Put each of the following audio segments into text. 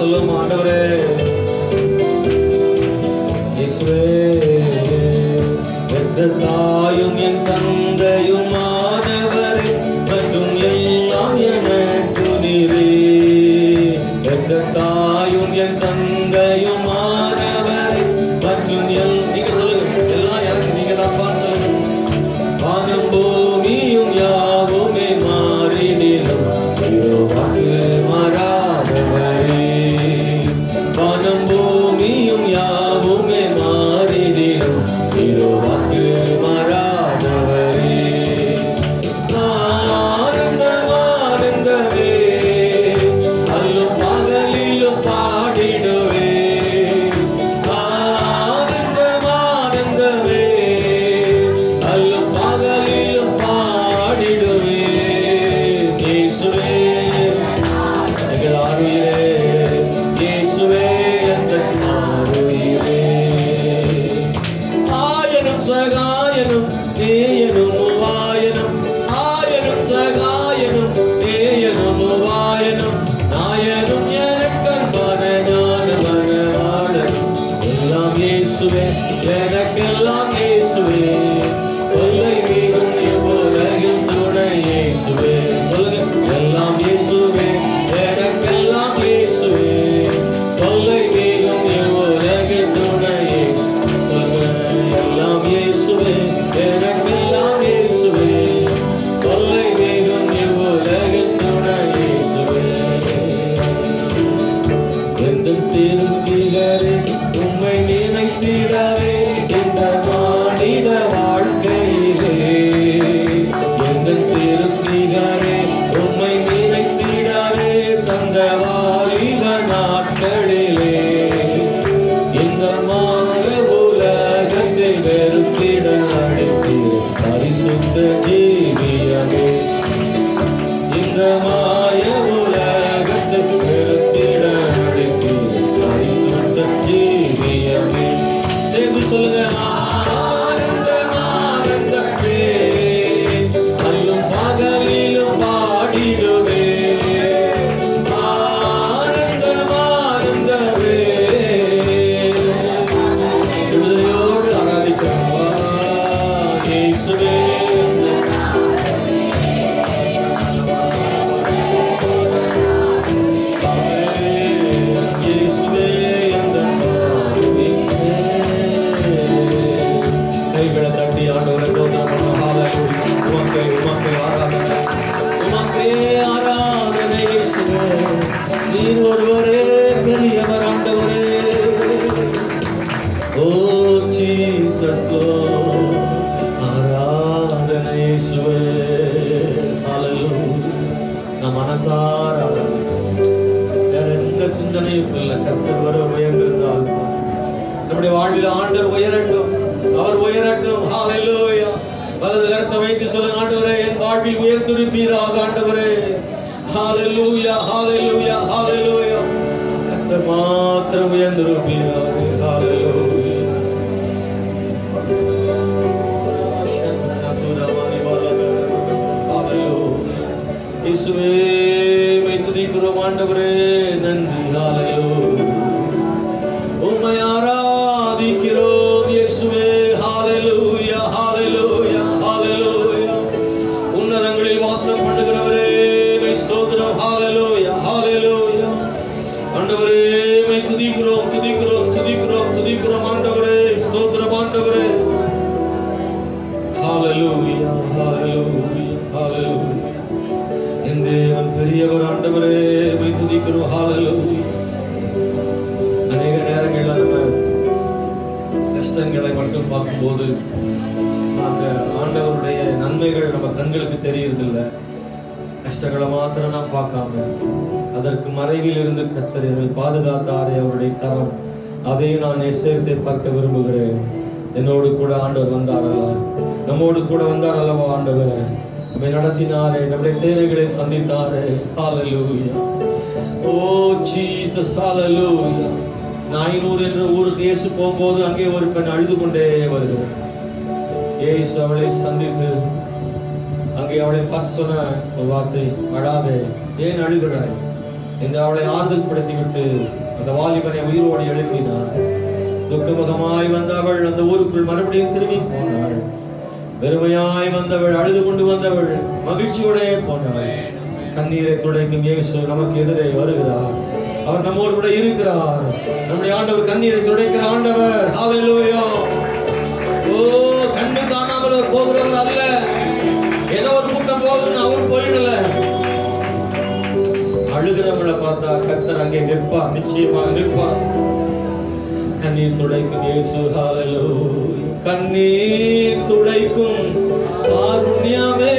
சொல்லும் ஆண்டவரே இயேசுவே பெற்ற தாயும் என் தந்தையும் ஆனவரே மற்றும் எல்லாம் எனக்கு நீரே பெற்ற தாயும் என் தந்தையும் ஆனவரே மற்றும் நீங்க சொல்லுங்க எல்லாம் எனக்கு நீங்க தான் சொல்லுங்க வானம் பூமியும் யாவுமே மாறிடிலும் வாக்கு மாறாதவரே வானம் பூமியும் யாவுமே மாறிடிலும் வாக்கு மாறாதவரே ஆனந்தமானந்தமே அல்லும் பகலிலும் பாடிடுவே ஆனந்தமானந்தமே அல்லும் பகலிலும் பாடிடுவே இயேசுவே எங்கள் ஆருயிரே இயேசுவே எங்கள் ஆருயிரே ஆயனும் சகாயனும் ஏயனும் வாயனும் ஆயனும் சகாயனும் ஏயனும் வாயனும் நாயனும் எனக்கன்பான ஞானவனவாளனும் எல்லாம் இயேசுவே எனக்கெல்லாம் இயேசுவே கொல்லை மீதும் இவ்வுலகில் துணை இயேசுவே சொல்லுங்க எல்லாம் இயேசுவே எனக்கெல்லாம் இயேசுவே கொல்லை மீதும் இவ்வுலகில் துணை சொல்லுங்க எல்லாம் இயேசுவே எனக்கெல்லாம் இயேசுவே கொல்லை மீதும் இவ்வுலகில் துணை இயேசுவே எங்கள் சிறுஸ்திகளே உம்மை நினைத்திடவே இந்த மானிட வாழ்க்கையிலே எங்கள் சிறுஸ்திகளே உம்மை நினைத்திடவே தந்த வாலிப நாட்களிலே இந்த மாக உலகத்தை வெறுத்திட அழைத்திட பரிசுத்த ஜீவியமே இந்த மாய உலகத்தை வெறுத்திட அழைத்திட பரிசுத்த ஜீவியமே சேர்ந்து சொல்லுங்க ஆனந்தமானந்தமே அல்லும் பகலிலும் பாடிடுவே ஆனந்தமானந்தமே விடுதலையோடு ஆராதிக்கவா இயேசுவே இயேசுவே எந்த கைகளை தட்டி ஆண்டவரை தோன்றம் உமக்கே ஆராதனை உமக்கே ஆராதனை இயேசுவே நீர் ஒருவரே பெரியவர் ஆண்டவரே ஓ ஜீசஸ் ஆராதனை இயேசுவே ஹல்லேலூயா நான் மனசார வேற எந்த சிந்தனையும் இல்லை கர்த்தர் ஒருவர் உயர்ந்திருந்தால் நம்முடைய வாழ்வில் ஆண்டவர் உயரட்டும் அவர் உயரட்டும் ஹல்லேலூயா வலது கரத்தை வைத்து சொல்லுங்க ஆண்டவரே என் வாழ்வில் உயர்ந்திருப்பீராக ஆண்டவரே ஹல்லேலூயா ஹல்லேலூயா ஹல்லேலூயா கர்த்தர் மாத்திரம் உயர்ந்திருப்பீராக ஹல்லேலூயா இயேசுவே மை துதிக்கிறோம் ஆண்டவரே நன்றி ஹல்லேலூயா உம்மை ஆராதிக்கிறோம் இயேசுவே ஹல்லேலூயா ஹல்லேலூயா ஹல்லேலூயா உன்னதங்களில் வாசம் பண்ணுகிறவரே மை ஸ்தோத்திரம் ஹல்லேலூயா ஹல்லேலூயா ஆண்டவரே மை துதிக்கிறோம் துதிக்கிறோம் துதிக்கிறோம் துதிக்கிறோம் ஆண்டவரே ஸ்தோத்திரம் ஆண்டவரே ஹல்லேலூயா ஹல்லேலூயா ஹல்லேலூயா என் தேவன் பெரியவர் ஆண்டவரே மை துதிக்கிறோம் ஹல்லேலூயா அநேக நேரங்களில் நம்ம கஷ்டங்களை மட்டும் பார்க்கும்போது அந்த ஆண்டவருடைய நன்மைகள் நம்ம கண்களுக்கு தெரியறதில்ல கஷ்டங்களை மாத்திரம் நாம் பார்க்காம அதற்கு மறைவில் இருந்து கர்த்தர் என்னை பாதுகாத்தாரே அவருடைய கரம் அதையும் நான் எச்சரித்து பார்க்க விரும்புகிறேன் என்னோடு கூட ஆண்டவர் வந்தாரல்ல நம்மோடு கூட வந்தார் அல்லவா ஆண்டவர் நம்மை நடத்தினாரே நம்முடைய தேவைகளை சந்தித்தாரே ஹல்லேலூயா ஓ ஜீசஸ் ஹல்லேலூயா நாயினூர் என்ற ஊருக்கு இயேசு போகும்போது அங்கே ஒரு பெண் அழுது கொண்டே வருகிறார் இயேசு அவளை சந்தித்து அங்கே அவளை பார்த்து சொன்ன ஒரு வார்த்தை அழாதே ஏன் அழுகிறாய் என்று அவளை ஆறுதல் படுத்திவிட்டு அந்த வாலிபனை உயிரோடு எழுப்பினார். துக்கமுகமாய் வந்தவள் அந்த ஊருக்குள் மறுபடியும் திரும்பி போனாள். பெருமையாய் வந்தவள், அழுது கொண்டு வந்தவள் மகிழ்ச்சியோடே போனாள். கண்ணீரை துடைக்கும் இயேசு நமக்கு எதிரே வருகிறார். அவர் நம்மோடு கூட இருக்கிறார். நம்முடைய ஆண்டவர் கண்ணீரை துடைக்கிற ஆண்டவர். ஹல்லேலூயா. ஓ, கண்ணு காணாமல் அவர் போகிறவர் அல்ல. ஏதோ ஒரு கூட்டம் போகுதுன்னு அவர் போயிடல. அழுகிறவங்களை பார்த்தா கர்த்தர் அங்கே நிற்பார், நிச்சயமாக நிற்பார். கண்ணீர் துடைக்கும் இயேசு. ஹல்லேலூயா. கண்ணீர் துடைக்கும் காருண்யமே,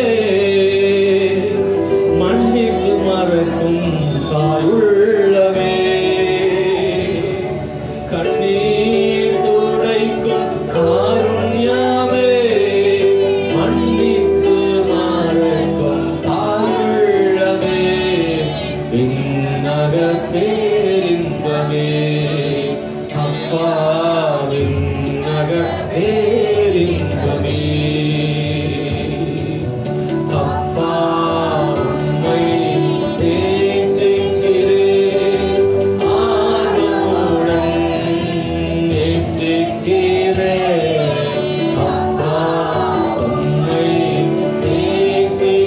மன்னித்து மறக்கும் தாயுள்ளமே. கண்ணீர் துடைக்கும் காருண்யமே, மன்னித்து மறக்கும் தாயுள்ளமே. விண்ணக பேரின்பமே, அப்பா விண்ணக பேரின்பமே. அப்பா உம்மை நேசிக்கிறேன், ஆர்வமுடன் நேசிக்கிறேன். அப்பா உம்மை நேசிக்கிறேன்,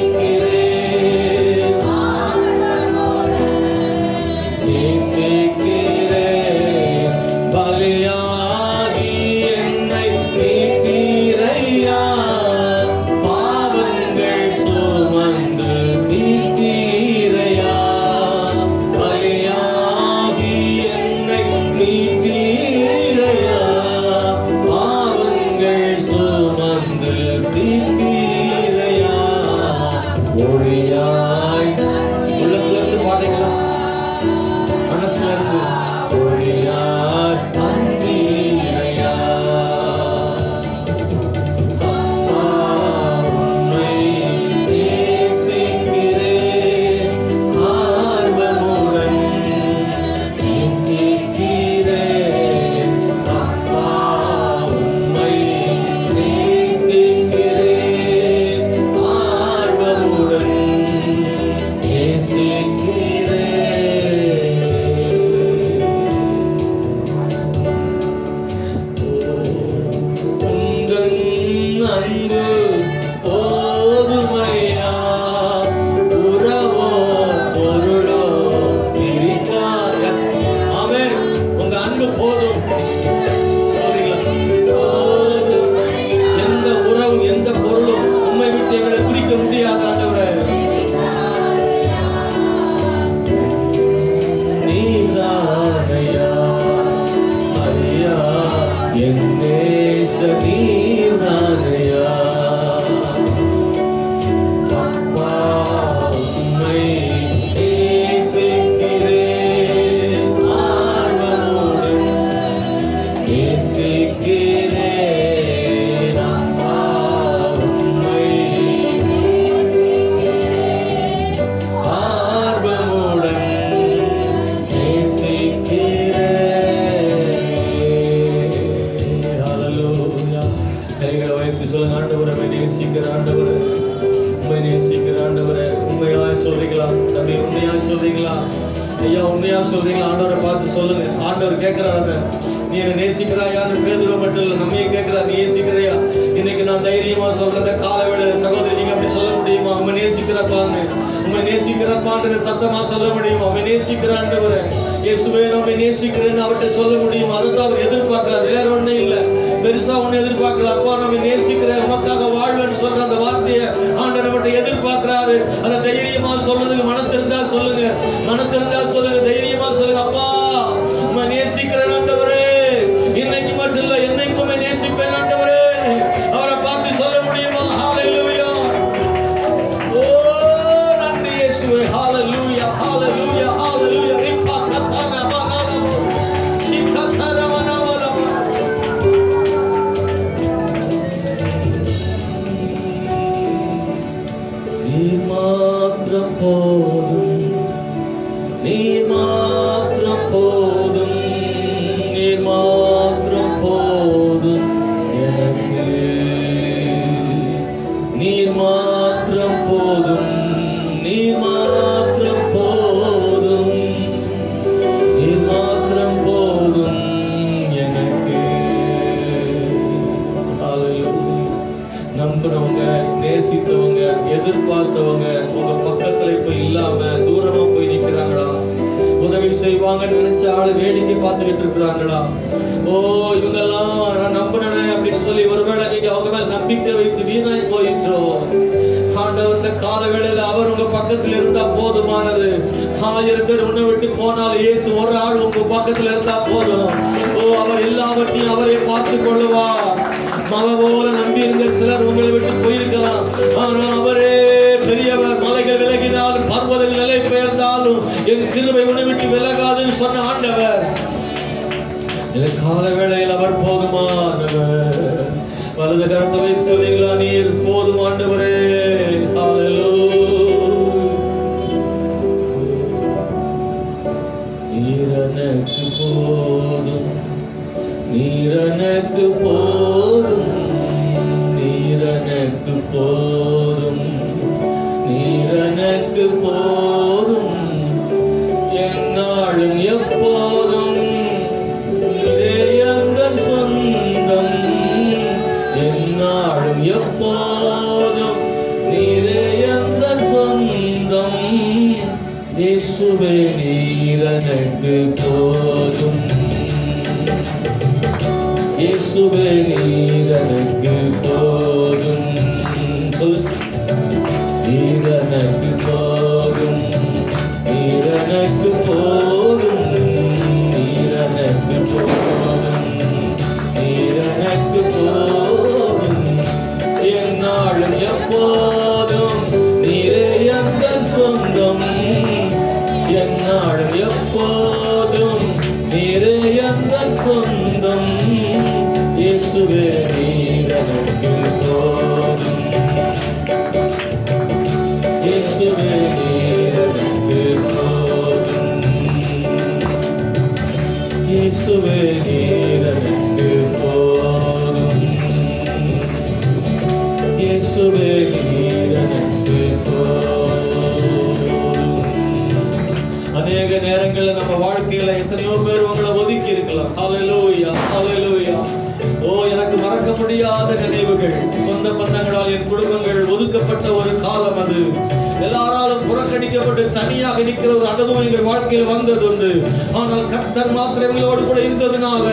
நேசிக்கிறேன். பலியாகி என்னை மீட்டீரையா, பாவங்கள் சுமந்து மீட்டீரையா. பலியாகி என்னை மீட்டீரையா, பாவங்கள் சுமந்து மீட்டீரையா. ஒளியாய் உள்ளத்திலிருந்து பாடுங்களா, மனசுல இருந்து ஒளியாய் வந்தீரையா. அப்பா உம்மை நேசிக்கிறேன், ஆர்வமுடன் நேசிக்கிறேன். அப்பா உம்மை நேசிக்கிறேன், ஆர்வமுடன் நேசிக்கிறேன். உந்தன் அன்பு போதுமையா, உறவோ பொருளோ பிரிக்காத. ஆமென். உங்க அன்பு போதும். சொல்றீங்களா? போதும். எந்த உறவும் எந்த பொருளும் உண்மை விட்டு எங்களை பிரிக்க முடியாத ஆண்டவரே. நீதானையா ஐயா, என் நேச நீதானையா. அப்பா உம்மை நேசிக்கிறேன், ஆர்வமுடன் நேசிக்கிறேன். அப்பா உம்மை ஆர்வமுடன் நேசிக்கிறேன். ஹல்லேலூயா. கைகளை உயர்த்தி சொல்லுங்க, ஆண்டவரே உம்மை நேசிக்கிற ஆண்டவரே, உம்மை நேசிக்கிற ஆண்டவரே. உண்மையாய் சொல்றீங்களா தம்பி? உண்மையாய் சொல்றீங்களா ஐயா? உண்மையா சொல்றீங்களா? ஆண்டவரை பார்த்து சொல்லுங்க. ஆண்டவர் கேட்கிறாரு, நீ என்ன நேசிக்கிறாயான்னு. பேதுரு மட்டும் இல்ல, நம்மையே கேட்கிறார், நீ நேசிக்கிறையா? இன்னைக்கு நான் தைரியமா சொல்றேன், கால வேளையில சகோதரி நீங்க அப்படி சொல்ல முடியுமா? உண்மை நேசிக்கிறப்பான்னு, உண்மை நேசிக்கிறப்பான்னு சத்தமா சொல்ல முடியுமா? உண்மை நேசிக்கிற ஆண்டவரே இயேசுவே, உண்மை நேசிக்கிறேன்னு அவர்கிட்ட சொல்ல முடியுமா? அதுதான் அவர் எதிர்பார்க்கிறார், வேற ஒண்ணும் இல்ல. பெருசா ஒண்ணு எதிர்பார்க்கல. அப்பா நம்ம நேசிக்கிறேன், உமக்காக வாழ்வேன்னு சொல்ற அந்த வார்த்தையை ஆண்டவர் நம்மகிட்ட எதிர்பார்க்கிறாரு. அதை தைரியமா சொல்றதுக்கு மனசு இருந்தா சொல்லுங்க, மனசு இருந்தா சொல்லுங்க, தைரியமா சொல்லுங்க. அப்பா உம்மை நேசிக்கிறேன் ஆண்டவரே, இன்னைக்கு மட்டும் இல்ல என்னைக்குமே நேசிப்பேன் ஆண்டவரே. அவரை பார்த்து சொல்ல முடியுமா? ஹல்லேலூயா. ஓ நன்றி இயேசுவே. ஹல்லேலூயா, ஹல்லேலூயா, ஹல்லேலூயா. ரிப்பா கதனா மனாலோ சிகதர மனாவலோ. நீர் மாத்திரம் போதும், நீர் மாத்திரம் போதும், நீர் மாத்திரம் போதும் எனக்கு. நீர் மாத்திரம் போதும், நீர் மாத்திரம் போதும் செய்வாங்கன்னு நினைச்ச ஆளு வேடிக்கை பார்த்துக்கிட்டு இருக்கிறாங்களா? ஓ, இவங்கெல்லாம் நான் நம்பினேன் அப்படின்னு சொல்லி ஒருவேளை நீங்க அவங்க மேல நம்பிக்கை வைத்து வீணாய் போயிற்றோ? ஆண்டவர் இந்த கால வேளையில அவர் உங்க பக்கத்துல இருந்தா போதுமானது. 1000 பேர் உன்னை விட்டு போனாலும் இயேசு ஒரு ஆள் உங்க பக்கத்துல இருந்தா போதும். ஓ, அவர் எல்லாவற்றையும் அவரே பார்த்து கொள்ளுவார். மலை போல நம்பி இருந்த சிலர் உங்களை விட்டு போயிருக்கலாம், ஆனா அவரே பெரியவர். மலைகள் விலகினாலும் பர்வதங்கள் நிலை பெயர்ந்தாலும் என் கிருபை உன்னை விட்டு விலகாதுன்னு சொன்ன ஆண்டவர் இந்த கால வேளையில் அவர் போதுமானவர். வலது கரத்தை வைத்து சொல்றீங்களா? நீர் போதும் ஆண்டவரே. நீரனுக்கு போதும், நீரனுக்கு போதும், நீரனுக்கு போதும், நீரனுக்கு போதும், என்னாலும் எப்போதும் எங்கள் சொந்தம், என்னாலும் எப்போதும் நீரே எங்கள் சொந்தம். இயேசுவே நீரனுக்கு போதும், இயேசுவே நீரனுக்கு போதும். நீரனுக்கு போதும், நீரனுக்கு போதும், நீரனுக்கு போதும், நீரனுக்கு போதும், என்னாலும் எப்போதும் நீரே எங்கள் சொந்தம், என்னாலும் எப்போதும் நீரே எங்கள் சொந்தம். இயேசுவே நீரனுக்கு போதும், இயேசுவே நீரனுக்கு போதும், இயேசுவே நீரனுக்கு போதும், இயேசுவே நீரனுக்கு போதும். அநேக நேரங்களில் நம்ம வாழ்க்கையில எத்தனையோ பேர் உங்களை ஒதுக்கி இருக்கலாம். ஹல்லேலூயா, ஹல்லேலூயா. ஓ, எனக்கு மறக்க முடியாத நினைவுகள். சொந்த பந்தங்களால் என் குடும்பங்கள் ஒதுக்கப்பட்ட ஒரு காலம் அது. எல்லாராலும் புறக்கணிக்கப்பட்டு தனியாக நிற்கிற ஒரு அனுபவம் எங்கள் வாழ்க்கையில் வந்ததுண்டு. ஆனால் கர்த்தர் மாத்திரம் எங்களோடு கூட இருந்ததுனால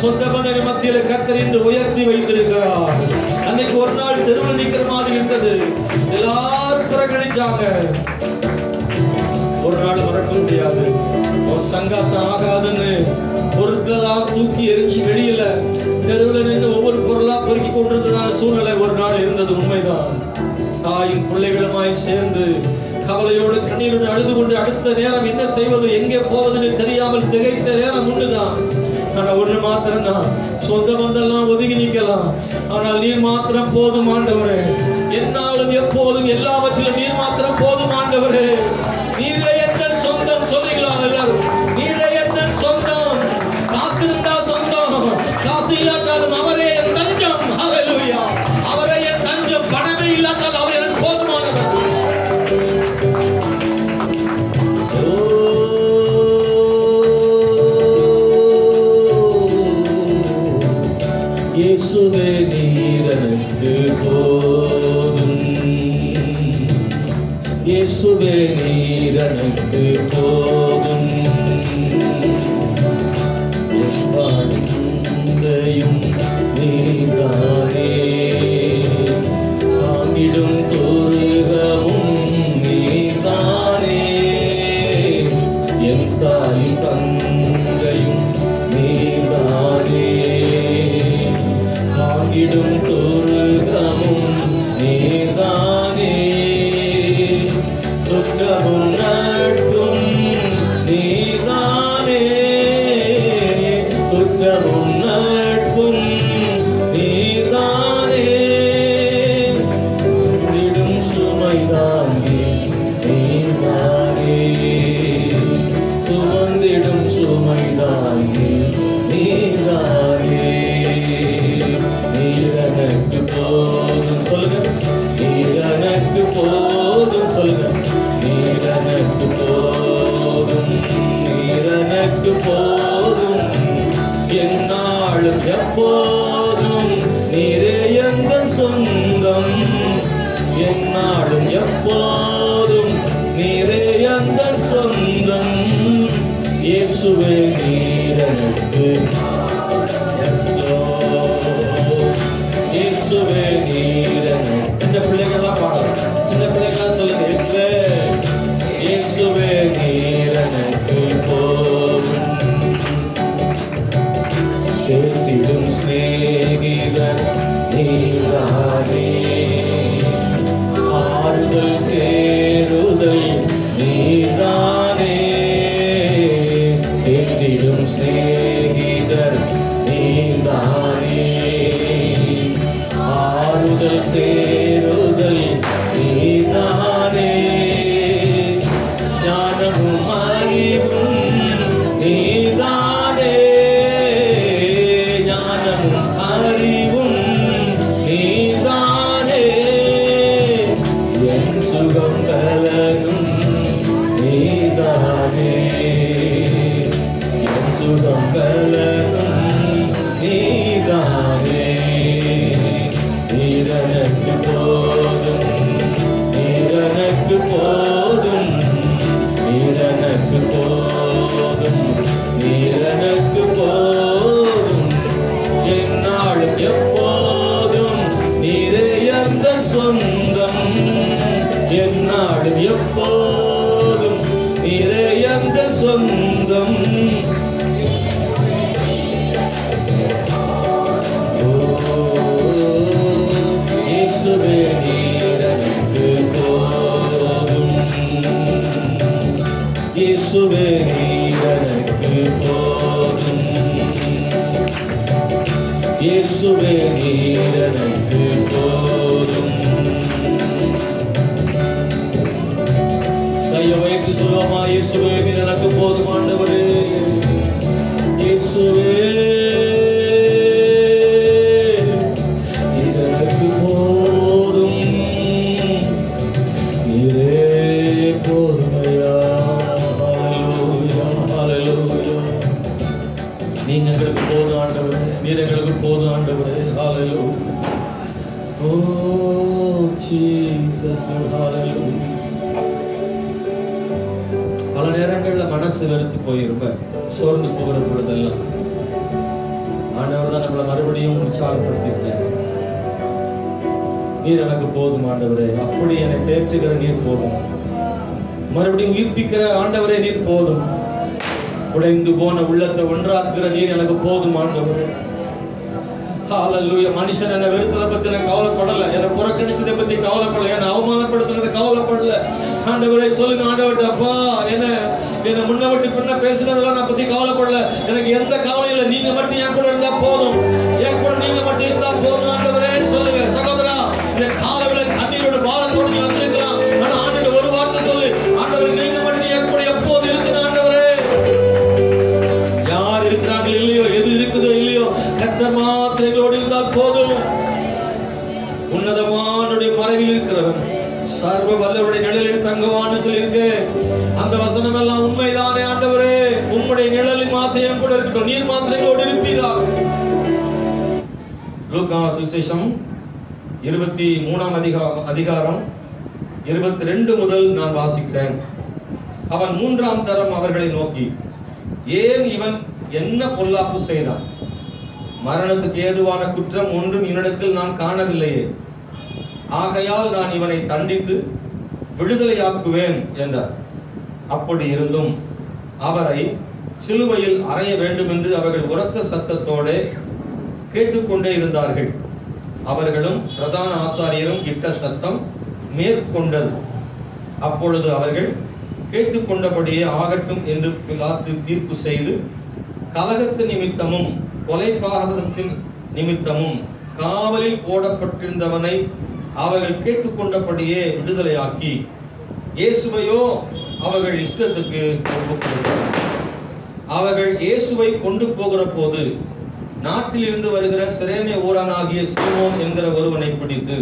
சொந்த பந்தங்கள் மத்தியில கர்த்தர் இன்று உயர்த்தி வைத்திருக்கிறார். அன்னைக்கு ஒரு நாள் தெருவில் நிற்கிற மாதிரி இருந்தது, எல்லாரும் புறக்கணிச்சாங்க. ஒரு நாள் மறக்க முடியாது. ஒரு சங்காத்தம் ஆகாதுன்னு பொருட்களெல்லாம் தூக்கி எரிஞ்சு வெளியில தெருவில் நின்று ஒவ்வொரு பொருளா பொறுக்கி கொண்டிருந்ததான சூழ்நிலை ஒரு நாள் இருந்தது. உண்மைதான். தாயும் பிள்ளைகளுமாய் சேர்ந்து கவலையோடு கண்ணீரோடு அழுது கொண்டு அடுத்த நேரம் என்ன செய்வது, எங்கே போவதுன்னு தெரியாமல் திகைத்த நேரம் உண்டுதான். ஆனா ஒண்ணு மாத்திரம் தான், சொந்த பந்தெல்லாம் ஒதுங்கி நிற்கலாம், ஆனால் நீர் மாத்திரம் போதும் ஆண்டவரே. என்னாலும் எப்போதும் எல்லாவற்றிலும் நீர் மாத்திரம் போதும் ஆண்டவரே. நீரே எங்கள் சொந்தம். சொல்லிக்கலாம் எல்லாரும், நீரே எங்கள் சொந்தம். காசு இருந்தா சொந்தம், காசு இல்லாட்டாலும் அவரே என் தஞ்சம். ஹல்லேலூயா. அவரே என் தஞ்சம். பணமே இல்லாட்டால் அவர் எனக்கு போதுமானவர். இயேசுவே நீரனுக்கு போதும், இயேசுவே நீரனுக்கு போதும், எப்பாடும் நீதானே, தாங்கிடும் துருகமும் நீதானே, என் தாயும் தந்தையும் நீதானே, தாங்கிடும் துருகமும் நீதானே, சுற்றமும் நட்பும் நீதானே, சுற்றமும் நட்பும் நீதானே, சுமந்திடும் சுமைதாங்கி நீதானே, சுமந்திடும் சுமைதாங்கி இயேசுவே நீர் எனக்கு இயேசுவே நீர் எனக்கு. சின்ன பிள்ளைகள்லாம் பாடலாம், சின்ன பிள்ளைகள்லாம் சொல்லுங்க, இயேசுவே இயேசுவே நீர் எனக்கு போதும். கேட்டிடும் சிநேகிதர் நீதானே, ஆறுதல் தேறுதல் நீதானே. கேட்டிடும் சிநேகிதர் நீதானே, ஆறுதல் தேறுதல் நீதானே. ஞானமும் அறிவும் நீதானே, ஞானமும் அறிவும் நீதானே. என் சுகம் பலனும் நீதானே, என் சுகம் பலனும் நீதானே. நீரனுக்கு போதும், நீரனுக்கு போதும், நீரனுக்கு போதும், நீரனுக்கு போதும். என்னாலும் எப்போதும் நீரே எந்தன் சொந்தம், என்னாலும் எப்போதும் நீரே எந்தன் சொந்தம். இயேசுவே நீர் எனக்கு போதும், இயேசுவே நீர் எனக்கு போதும், இயேசுவே நீர் எனக்கு போதும். கையை வைத்து சொல்லுவோமா, இயேசுவே நீர் எனக்கு போதும் ஆண்டவரே. இயேசுவே நீர் எனக்கு போதும், நீரே போதுமையா. ஹல்லேலூயா, ஹல்லேலூயா. நீங்க எங்களுக்கு போதும் ஆண்டவரே, நீர் எங்களுக்கு போதும் ஆண்டவரே. ஹல்லேலூயா. ஓ ஜீசஸ், ஹல்லேலூயா. பல நேரங்கள்ல மனசு வெறுத்து போய் ரொம்ப சோர்ந்து போகிற பொழுதெல்லாம் ஆண்டவர் தான் நம்மளை மறுபடியும் உற்சாகப்படுத்திட்டார். நீர் எனக்கு போதும் ஆண்டவரே, அப்படி என்னை தேற்றுகிற நீர் போதும், மறுபடியும் உயிர்ப்பிக்கிற ஆண்டவரே நீர் போதும், உடைந்து போன உள்ளத்தை ஒன்றாக்குகிற நீர் எனக்கு போதும் ஆண்டவரே. ஹல்லேலூயா. மனுஷன் என்ன வெறுத்ததை பத்தி நான் கவலைப்படல, என்னை புறக்கணிச்சதை பத்தி கவலைப்படல, என்னை அவமானப்படுத்தினதை கவலைப்படல. ஆண்டவரே சொல்லுங்க ஆண்டவர்கிட்ட, அப்பா என்ன முன்ன விட்டு பின்ன பேசுனதெல்லாம் நான் பத்தி கவலைப்படல, எனக்கு எந்த கவலையும் இல்லை, நீங்க மட்டும் என் கூட இருந்தா போதும், என் கூட நீங்க மட்டும் இருந்தா போதும் ஆண்டவரே சொல்லுங்க. சகோதரா, இந்த காலவேளை கண்ணீரோட பாரத்தோடு நீ வந்திருக்கலாம், ஆனா ஆண்டவர் ஒரு வார்த்தை சொல்லு, ஆண்டவரே நீங்க மட்டும் என் கூட எப்போது இருக்கிற ஆண்டவரே. யார் இருக்கிறாங்களோ இல்லையோ, எது இருக்குதோ இல்லையோ, கர்த்தர் மாத்திரம் எங்களோடு இருந்தால் போதும். உன்னதமானுடைய மறைவில் இருக்கிறவன் சர்வ வல்லவருடைய நிழலில் தங்குவான்னு சொல்லியிருக்கு. அந்த வசனம் எல்லாம் உண்மைதானே ஆண்டவரே, உம்முடைய நிழலில் மாத்திரம் கூட இருக்கட்டும், நீர் மாத்திரம் எங்களோடு இருப்பீராக. லூக்கா சுவிசேஷம் 23ஆம் அதிகாரம் 22 முதல் நான் வாசிக்கிறேன். அவன் 3ஆம் தரம் அவர்களை நோக்கி, ஏன் இவன் என்ன பொல்லாப்பு செய்தான்? மரணத்துக்கு ஏதுவான குற்றம் ஒன்றும் இவனிடத்தில் நான் காணவில்லையே, ஆகையால் நான் இவனை தண்டித்து விடுதலையாக்குவேன் என்றார். அப்படி இருந்தும் அவரை சிலுவையில் அறைய வேண்டும் என்று அவர்கள் உரத்த சத்தத்தோடு கேட்டுக்கொண்டே இருந்தார்கள். அவர்களும் பிரதான ஆசாரியரும் இட்ட சத்தம் மேற்கொண்டது. அப்பொழுது அவர்கள் கேட்டுக்கொண்டபடியே ஆகட்டும் என்று பிலாத்து தீர்ப்பு செய்து, கலகத்து நிமித்தமும் கொலைபாதகத்தின் நிமித்தமும் காவலில் போடப்பட்டிருந்தவனை அவர்கள் கேட்டுக்கொண்டபடியே விடுதலையாக்கி, இயேசுவையோ அவர்கள் இஷ்டத்துக்கு ஒப்புக்கொடுத்தார். அவர்கள் இயேசுவை கொண்டு போகிற போது நாட்டில் இருந்து வருகிற சிரேனே ஊரானாகிய சீமோன் என்கிற ஒருவனை பிடித்து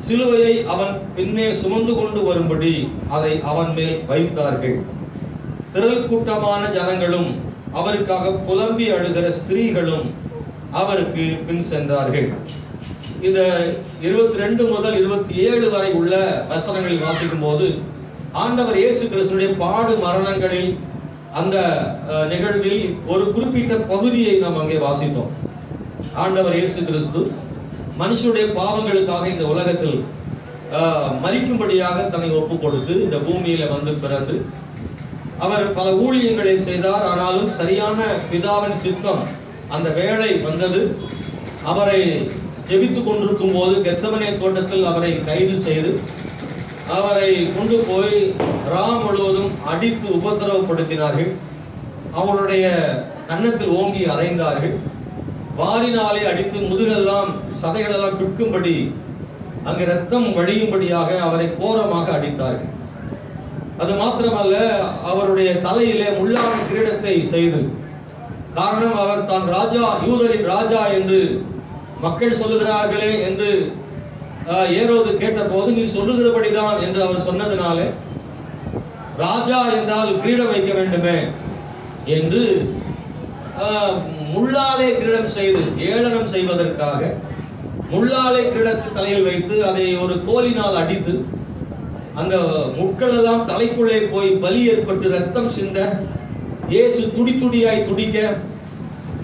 சிலுவையை அவன் பின்னே சுமந்து கொண்டு வரும்படி அதை அவன் மேல் வைத்தார்கள். திரள் கூட்டமான ஜனங்களும் அவருக்காக புலம்பி அழுகிற ஸ்திரீகளும் அவருக்கு பின் சென்றார்கள். இந்த 22 முதல் 27 வரை உள்ள வசனங்களில் வாசிக்கும் போது ஆண்டவர் இயேசு கிறிஸ்துவின் பாடு மரணங்களில் அந்த நிகழ்வில் ஒரு குறிப்பிட்ட பகுதியை நாம் அங்கே வாசித்தோம். ஆண்டவர் இயேசு கிறிஸ்து மனுஷனுடைய பாவங்களுக்காக இந்த உலகத்தில் மரிக்கும்படியாக தன்னை ஒப்பு கொடுத்து இந்த பூமியில வந்து பிறந்து அவர் பல ஊழியங்களை செய்தார். ஆனாலும் சரியான பிதாவின் சித்தம் அந்த வேளை வந்தது. அவரை ஜெபித்துக் கொண்டிருக்கும் போது கெத்செமனே தோட்டத்தில் அவரை கைது செய்து அவரை கொண்டு போய் முழுவதும் அடித்து உபத்திரவப்படுத்தினார்கள். அவருடைய கன்னத்தில் ஓங்கி அறைந்தார்கள். வாரினாலே அடித்து முதுகெல்லாம் சதைகளெல்லாம் பிற்கும்படி அங்கே ரத்தம் வழியும்படியாக அவரை கோரமாக அடித்தார்கள். அது மாத்திரமல்ல, அவருடைய தலையிலே முள்ளான கிரீடத்தை செய்து, காரணம் அவர் தான் ராஜா, யூதரின் ராஜா என்று மக்கள் சொல்லுகிறார்களே என்று ஏரோது கேட்ட போது, நீ சொல்லுகிறபடிதான் என்று அவர் சொன்னதுனால, ராஜா என்றால் கிரீடம் வைக்க வேண்டுமே என்று முள்ளாலே கிரீடம் செய்து ஏளனம் செய்வதற்காக முள்ளாலே கிரீடத்தை தலையில் வைத்து அதை ஒரு கோலினால் அடித்து அந்த முட்கள் எல்லாம் தலைக்குள்ளே போய் பலி ஏற்பட்டு ரத்தம் சிந்த இயேசு துடி துடியாய் துடிக்க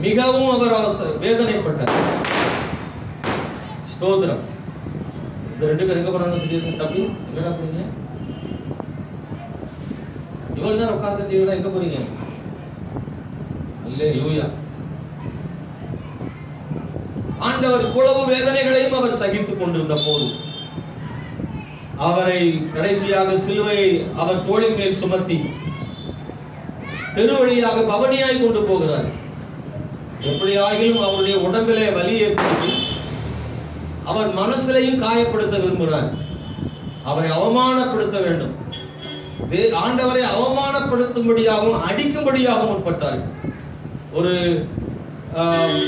மிகவும் அவர் வேதனைப்பட்டார். ஸ்தோத்திரம். இந்த ரெண்டு பேர் எங்க போறாங்க திடீர்னு? தம்பி என்னடா போறீங்க? இவன் தான் உட்கார்ந்துட்டீங்களா? எங்க போறீங்க? அல்லேலூயா. ஆண்டவர் இவ்வளவு வேதனைகளையும் அவர் சகித்துக் கொண்டிருந்த போது அவரை கடைசியாக சிலுவையை அவர் தோளின் மேல் சுமத்தி தெரு வழியாக பவனியாய் கொண்டு போகிறார். எப்படியாகிலும் அவருடைய உடம்பிலே வலி ஏற்படுத்தி அவர் மனசிலையும் காயப்படுத்த விரும்புகிறார். அவரை அவமானப்படுத்த வேண்டும். ஆண்டவரை அவமானப்படுத்தும்படியாகவும் அடிக்கும்படியாகவும் முற்பட்டார்கள். ஒரு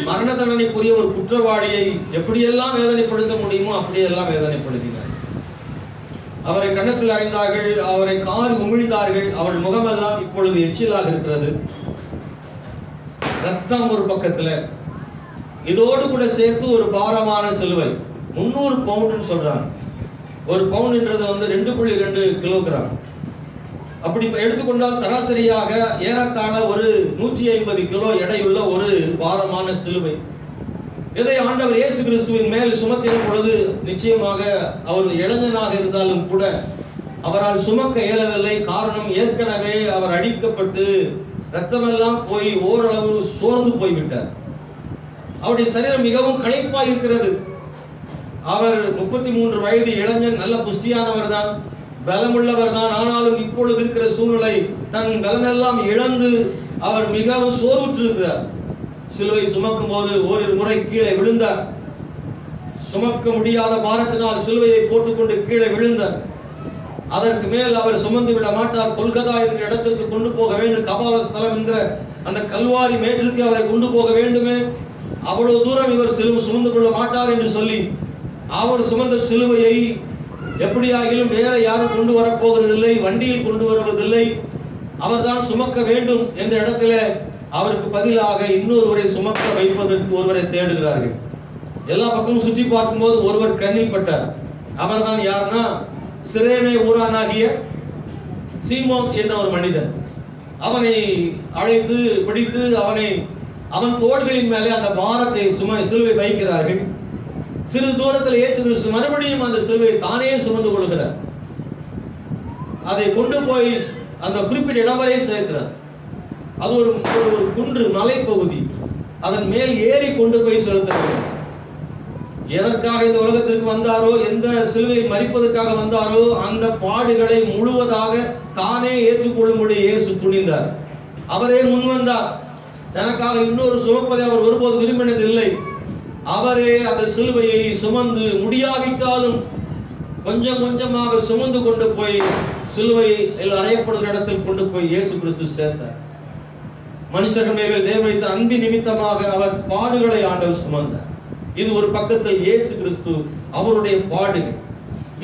மரண தண்டனைக்குரிய ஒரு குற்றவாளியை எப்படியெல்லாம் வேதனைப்படுத்த முடியுமோ அப்படியெல்லாம் வேதனைப்படுத்தினார். அவரை கன்னத்தில் அறைந்தார்கள், அவரை காரி உமிழ்ந்தார்கள். அவள் முகமெல்லாம் இப்பொழுது எச்சிலாக இருக்கிறது. ரத்தம் ஒரு பக்கத்துல, இதோடு கூட சேர்த்து ஒரு பாரமான சிலுவை 300 பவுண்ட் சொல்றாங்க. ஒரு பவுண்ட்ன்றது 2.2 கிலோகிராம். அப்படி எடுத்துக்கொண்டால் சராசரியாக ஏறத்தாழ ஒரு 150 கிலோ எடையுள்ள ஒரு பாரமான சிலுவை. இதை ஆண்டவர் இயேசு கிறிஸ்துவின் மேல் சுமத்தின பொழுது நிச்சயமாக அவர் இளைஞனாக இருந்தாலும் கூட அவரால் சுமக்க இயலவில்லை. காரணம், ஏற்கனவே அவர் அடிக்கப்பட்டு ரத்தமெல்லாம் போய் ஓரளவு சோர்ந்து போய்விட்டார். அவருடைய சரீரம் மிகவும் களைப்பாய் இருக்கிறது. அவர் 33 வயது இளைஞன், நல்ல புஷ்டியானவர் தான், பலமுள்ளவர் தான். ஆனாலும் இப்பொழுது இருக்கிற சூழ்நிலை தன் பலனெல்லாம் இழந்து அவர் மிகவும் சோர்வுற்றிருக்கிறார். சிலுவை சுமக்கும் போது ஓரிரு முறை கீழே விழுந்தார். சுமக்க முடியாத பாரத்தினால் சிலுவையை போட்டுக்கொண்டு கீழே விழுந்தார். அதற்கு மேல் அவர் சுமந்து விட மாட்டார். கொல்கத்தா என்ற இடத்திற்கு கொண்டு போக வேண்டும். கபால ஸ்தலம் என்கிற அந்த கல்வாரி மேட்டிற்கு அவரை கொண்டு போக வேண்டுமே, அவ்வளவு தூரம் இவர் சுமந்து கொள்ள மாட்டார் என்று சொல்லி அவர் சுமந்த சிலுவையை எப்படியாகிலும் வேற யாரும் கொண்டு வரப்போகிறதில்லை, வண்டியில் கொண்டு வருவதில்லை, அவர்தான் சுமக்க வேண்டும் என்ற இடத்துல அவருக்கு பதிலாக இன்னொருவரை சுமக்க வைப்பதற்கு ஒருவரை தேடுகிறார்கள். எல்லா பக்கமும் சுற்றி பார்க்கும்போது ஒருவர் கண்ணில் பட்டார். அவர்தான் யாருன்னா, சிரேனே ஊரானாகிய சீமோன் என்ற ஒரு மனிதன். அவனை அழைத்து பிடித்து அவன் தோள்களின் மேலே அந்த பாரத்தை சிலுவை வைக்கிறார்கள். சிறு தூரத்தில் இயேசு கிறிஸ்து மறுபடியும் அந்த சிலுவை தானே சுமந்து கொள்கிறார். அதை கொண்டு போய் அந்த குறிப்பிட்ட இடம் வரை சேர்க்கிறார். அது ஒரு குன்று மலைப்பகுதி. அதன் மேல் ஏறி கொண்டு போய் செலுத்துகிறார். எதற்காக இந்த உலகத்திற்கு வந்தாரோ, எந்த சிலுவை மரிப்பதற்காக வந்தாரோ, அந்த பாடுகளை முழுவதாக தானே ஏற்றுக்கொள்ளும்படி இயேசு துணிந்தார். அவரே முன் வந்தார். தனக்காக இன்னொரு சுமப்பதை அவர் ஒருபோது விரும்பினதில்லை. அவரே அந்த சிலுவையை சுமந்து முடியாவிட்டாலும் கொஞ்சம் கொஞ்சமாக சுமந்து கொண்டு போய் சிலுவையில் அறையப்படுகிற இடத்தில் கொண்டு போய் இயேசு கிறிஸ்து சேர்த்தார். மனுஷர்கள் மேல் தேவனித்த அன்பு நிமித்தமாக அவர் பாடுகளை ஆண்டவர் சுமந்தார். இது ஒரு பக்கத்தில் இயேசு கிறிஸ்து அவருடைய பாடுகள்.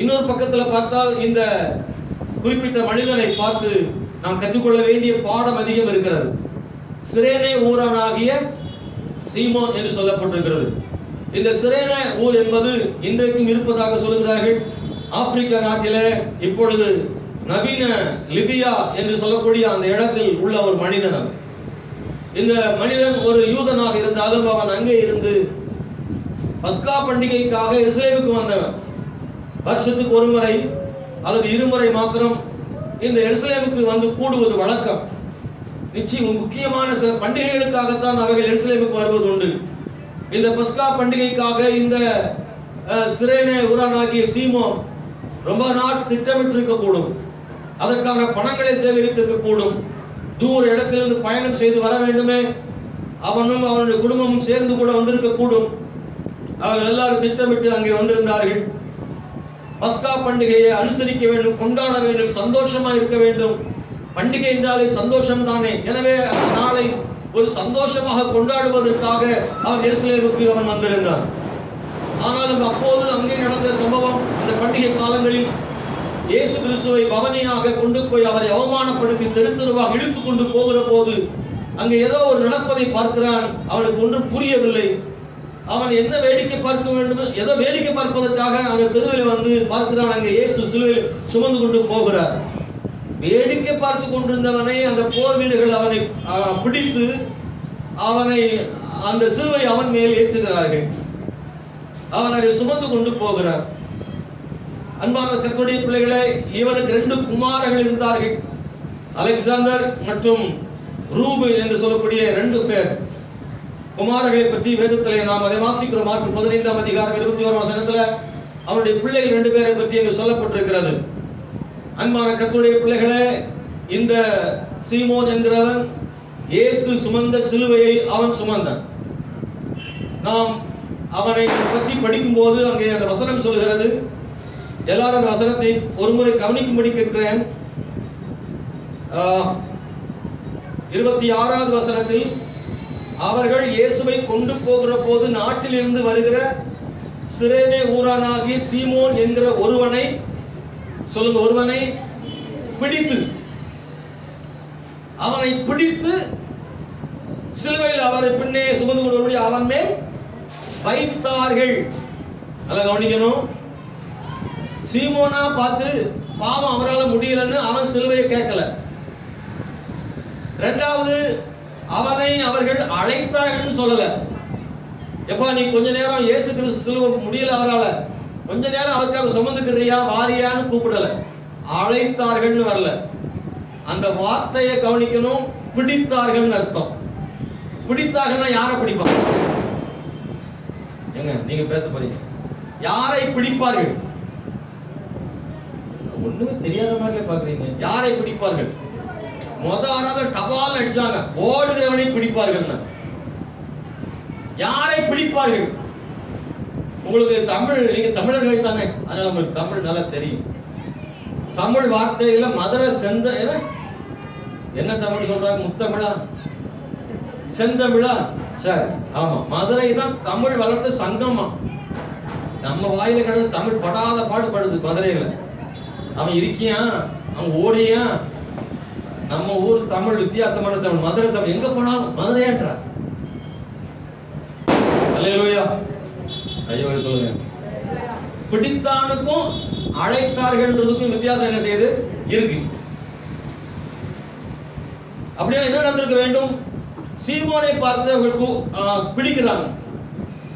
இன்னொரு பக்கத்தில் பார்த்தால் இந்த குறிப்பிட்ட மனிதனை பார்த்து நாம் கற்றுக்கொள்ள வேண்டிய பாடம் அதிகம் இருக்கிறது. சிரேனே ஊரானாகிய சீமோன் என்று சொல்லப்பட்டிருக்கிறது. இந்த சிரேனே ஊர் என்பது இன்றைக்கும் இருப்பதாக சொல்கிறார்கள். ஆப்பிரிக்கா நாட்டிலே இப்பொழுது நவீன லிபியா என்று சொல்லக்கூடிய அந்த இடத்தில் உள்ள ஒரு மனிதன். அவன் இந்த மனிதன் ஒரு யூதனாக இருந்தாலும் அவன் அங்கே இருந்து பஸ்கா பண்டிகைக்காக எருசலேமுக்கு வந்தவன். வருஷத்துக்கு ஒரு முறை அல்லது இருமுறை மாத்திரம் இந்த எருசலேமுக்கு வந்து கூடுவது வழக்கம். நிச்சயம் முக்கியமான சில பண்டிகைகளுக்காகத்தான் அவைகள் எருசலேமுக்கு வருவது உண்டு. இந்த பஸ்கா பண்டிகைக்காக இந்த சிரேனே ஊரானாகிய சீமோன் ரொம்ப நாள் திட்டமிட்டிருக்க கூடும். அதற்கான பணங்களை சேகரித்திருக்க கூடும். தூர இடத்திலிருந்து பயணம் செய்து வர வேண்டுமே, அவனும் அவனுடைய குடும்பமும் சேர்ந்து கூட வந்திருக்க கூடும். அவர்கள் எல்லாரும் திட்டமிட்டு அங்கே வந்திருந்தார்கள். பஸ்கா பண்டிகையை அனுசரிக்க வேண்டும், கொண்டாட வேண்டும், சந்தோஷமா இருக்க வேண்டும். பண்டிகை என்றாலே சந்தோஷம் தானே. எனவே அந்த நாளை ஒரு சந்தோஷமாக கொண்டாடுவதற்காக அவன் எருசலேமுக்கு அவன் வந்திருந்தான். ஆனாலும் அப்போது அங்கே நடந்த சம்பவம், இந்த பண்டிகை காலங்களில் இயேசு கிறிஸ்துவை பவனியாக கொண்டு போய் அவரை அவமானப்படுத்தி தெருவாக இழுத்து கொண்டு போகிற போது அங்கே ஏதோ ஒரு நடப்பதை பார்க்கிறான். அவனுக்கு ஒன்றும் புரியவில்லை. அவன் என்ன வேடிக்கை பார்க்க வேண்டும், ஏதோ வேடிக்கை பார்ப்பதற்காக அந்த தெருவில் வந்து பார்க்கிறான். அங்கே இயேசு சிலுவையில் சுமந்து கொண்டு போகிறார். வேடிக்கை பார்த்து கொண்டிருந்தவனை அந்த போர் வீரர்கள் அவனை பிடித்து அவனை அந்த சிலுவை அவன் மேல் ஏற்றுகிறார்கள். அவன் அதை சுமந்து கொண்டு போகிறார். அன்பான கர்த்தருடைய பிள்ளைகளே, இவனுக்கு 2 குமாரர்கள் இருந்தார்கள். அலெக்சாண்டர் மற்றும் ரூபு என்று சொல்லக்கூடிய 2 பேர் குமாரர்களை பற்றி வேதத்திலே நாம் அதை வாசிக்கிறோம். மார்க் 15ஆம் அதிகாரம் 21ஆம் வசனத்தில் அவருடைய பிள்ளைகள் 2 பேரை பற்றி இங்கு சொல்லப்பட்டிருக்கிறது. அன்பான கர்த்தருடைய பிள்ளைகளே, இந்த சீமோன் என்கிறவன் இயேசு சுமந்த சிலுவையை அவன் சுமந்தான். நாம் அவனை பற்றி படிக்கும் போது அங்கே அந்த வசனம் சொல்கிறது. எல்லாரும் அந்த வசனத்தை ஒருமுறை கவனிக்கும்படி கேட்கிறேன். 26வது வசனத்தில் அவர்கள் இயேசுவை கொண்டு போகிற போது நாட்டில் இருந்து வருகிற சிரேனே ஊரானாகிய சீமோன் என்கிற ஒருவனை சொல்லுங்க, ஒருவனை பிடித்து அவனை பிடித்து சிலுவையில் அவரை பின்னே சுமந்து கொண்டு அவன் மேல் வைத்தார்கள். நல்லா கவனிக்கணும். சீமோனா பார்த்து பாவம் அவரால் முடியலன்னு அவன் சிலுவையை கேட்கல. 2வது அவனை அவர்கள் அழைத்தார்கள் சொல்லல. எப்பா நீ கொஞ்ச நேரம் இயேசு கிறிஸ்து சிலுவை முடியல அவரால, கொஞ்ச நேரம் அவருக்காக சுமந்துக்கிறியா வாரியான்னு கூப்பிடல. அழைத்தார்கள் வரல. அந்த வார்த்தையை கவனிக்கணும். பிடித்தார்கள் அர்த்தம். பிடித்தார்கள்னா யாரை பிடிப்பாங்க? எங்க நீங்க பேச போறீங்க. யாரை பிடிப்பார்கள்? ஒண்ணுமே தெரியாத மாதிரி பாக்குறீங்க. யாரை பிடிப்பார்கள்? ஆறாவது டபால் அடிச்சாங்க, ஓடுகிறவனை பிடிப்பார்கள். யாரை பிடிப்பார்கள்? உங்களுக்கு தமிழ், நீங்க தமிழர்கள் தானே, அதனால உங்களுக்கு தமிழ் நல்லா தெரியும். தமிழ் வார்த்தையில மதுரை செந்த என்ன தமிழ் சொல்றாங்க? முத்தமிழா செந்தமிழா? சரி, ஆமா, மதுரை தான் தமிழ் வளர்த்த சங்கமா. நம்ம வாயில கிடந்து தமிழ் படாத பாடுபடுது மதுரையில. அவன் இருக்கியான், அவன் ஓடியான். நம்ம ஊர் தமிழ் வித்தியாசமான தமிழ், மதுரை தமிழ். எங்க போனாலும் மதுரையான்றா. அல்லேலூயா. ஐயோ சொல்லுங்க. பிடித்தானுக்கும் அழைத்தார்கள்ன்றதுக்கும் வித்தியாசம் என்ன செய்யுது இருக்கு. அப்படியே என்ன நடந்திருக்க வேண்டும்? சீமோனை பார்த்து அவர்களுக்கு பிடிக்கிறாங்க.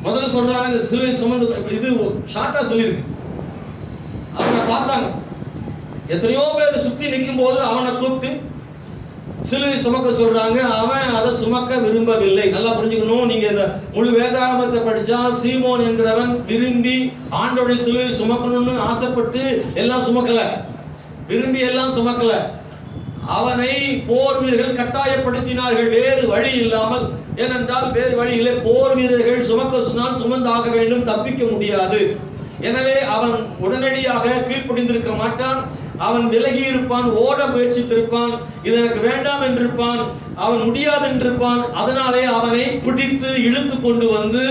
முதல்ல சொல்றாங்க இந்த சிலுவை சுமந்து, இது ஷார்ட்டா சொல்லியிருக்கு. அவனை பார்த்தாங்க. எத்தனையோ பேர் சுத்தி நிற்கும் போது அவனை கூப்பிட்டு சிலுவை சுமக்க சொல்றாங்க. அவன் அதை சுமக்க விரும்பவில்லை. நல்லா புரிஞ்சுக்கணும். நீங்க இந்த முழு வேதாகமத்தை படிச்சா சீமோன் என்கிறவன் விரும்பி ஆண்டவருடைய சிலுவை சுமக்கணும்னு ஆசைப்பட்டு எல்லாம் சுமக்கல, விரும்பி எல்லாம் சுமக்கல. அவனை போர் வீரர்கள் கட்டாயப்படுத்தினார்கள், வேறு வழி இல்லாமல். ஏனென்றால் வேறு வழி இல்லை. போர் வீரர்கள் சுமக்க சொன்னால் சுமந்தாக வேண்டும், தப்பிக்க முடியாது. எனவே அவன் உடனடியாக கீழ்ப்படிந்திருக்க மாட்டான். அவன் விலகி இருப்பான், ஓட முயற்சித்திருப்பான், இது எனக்கு வேண்டாம் என்றிருப்பான், அவன் முடியாது என்றிருப்பான். அதனாலே அவனை பிடித்து இழுத்து கொண்டு வந்து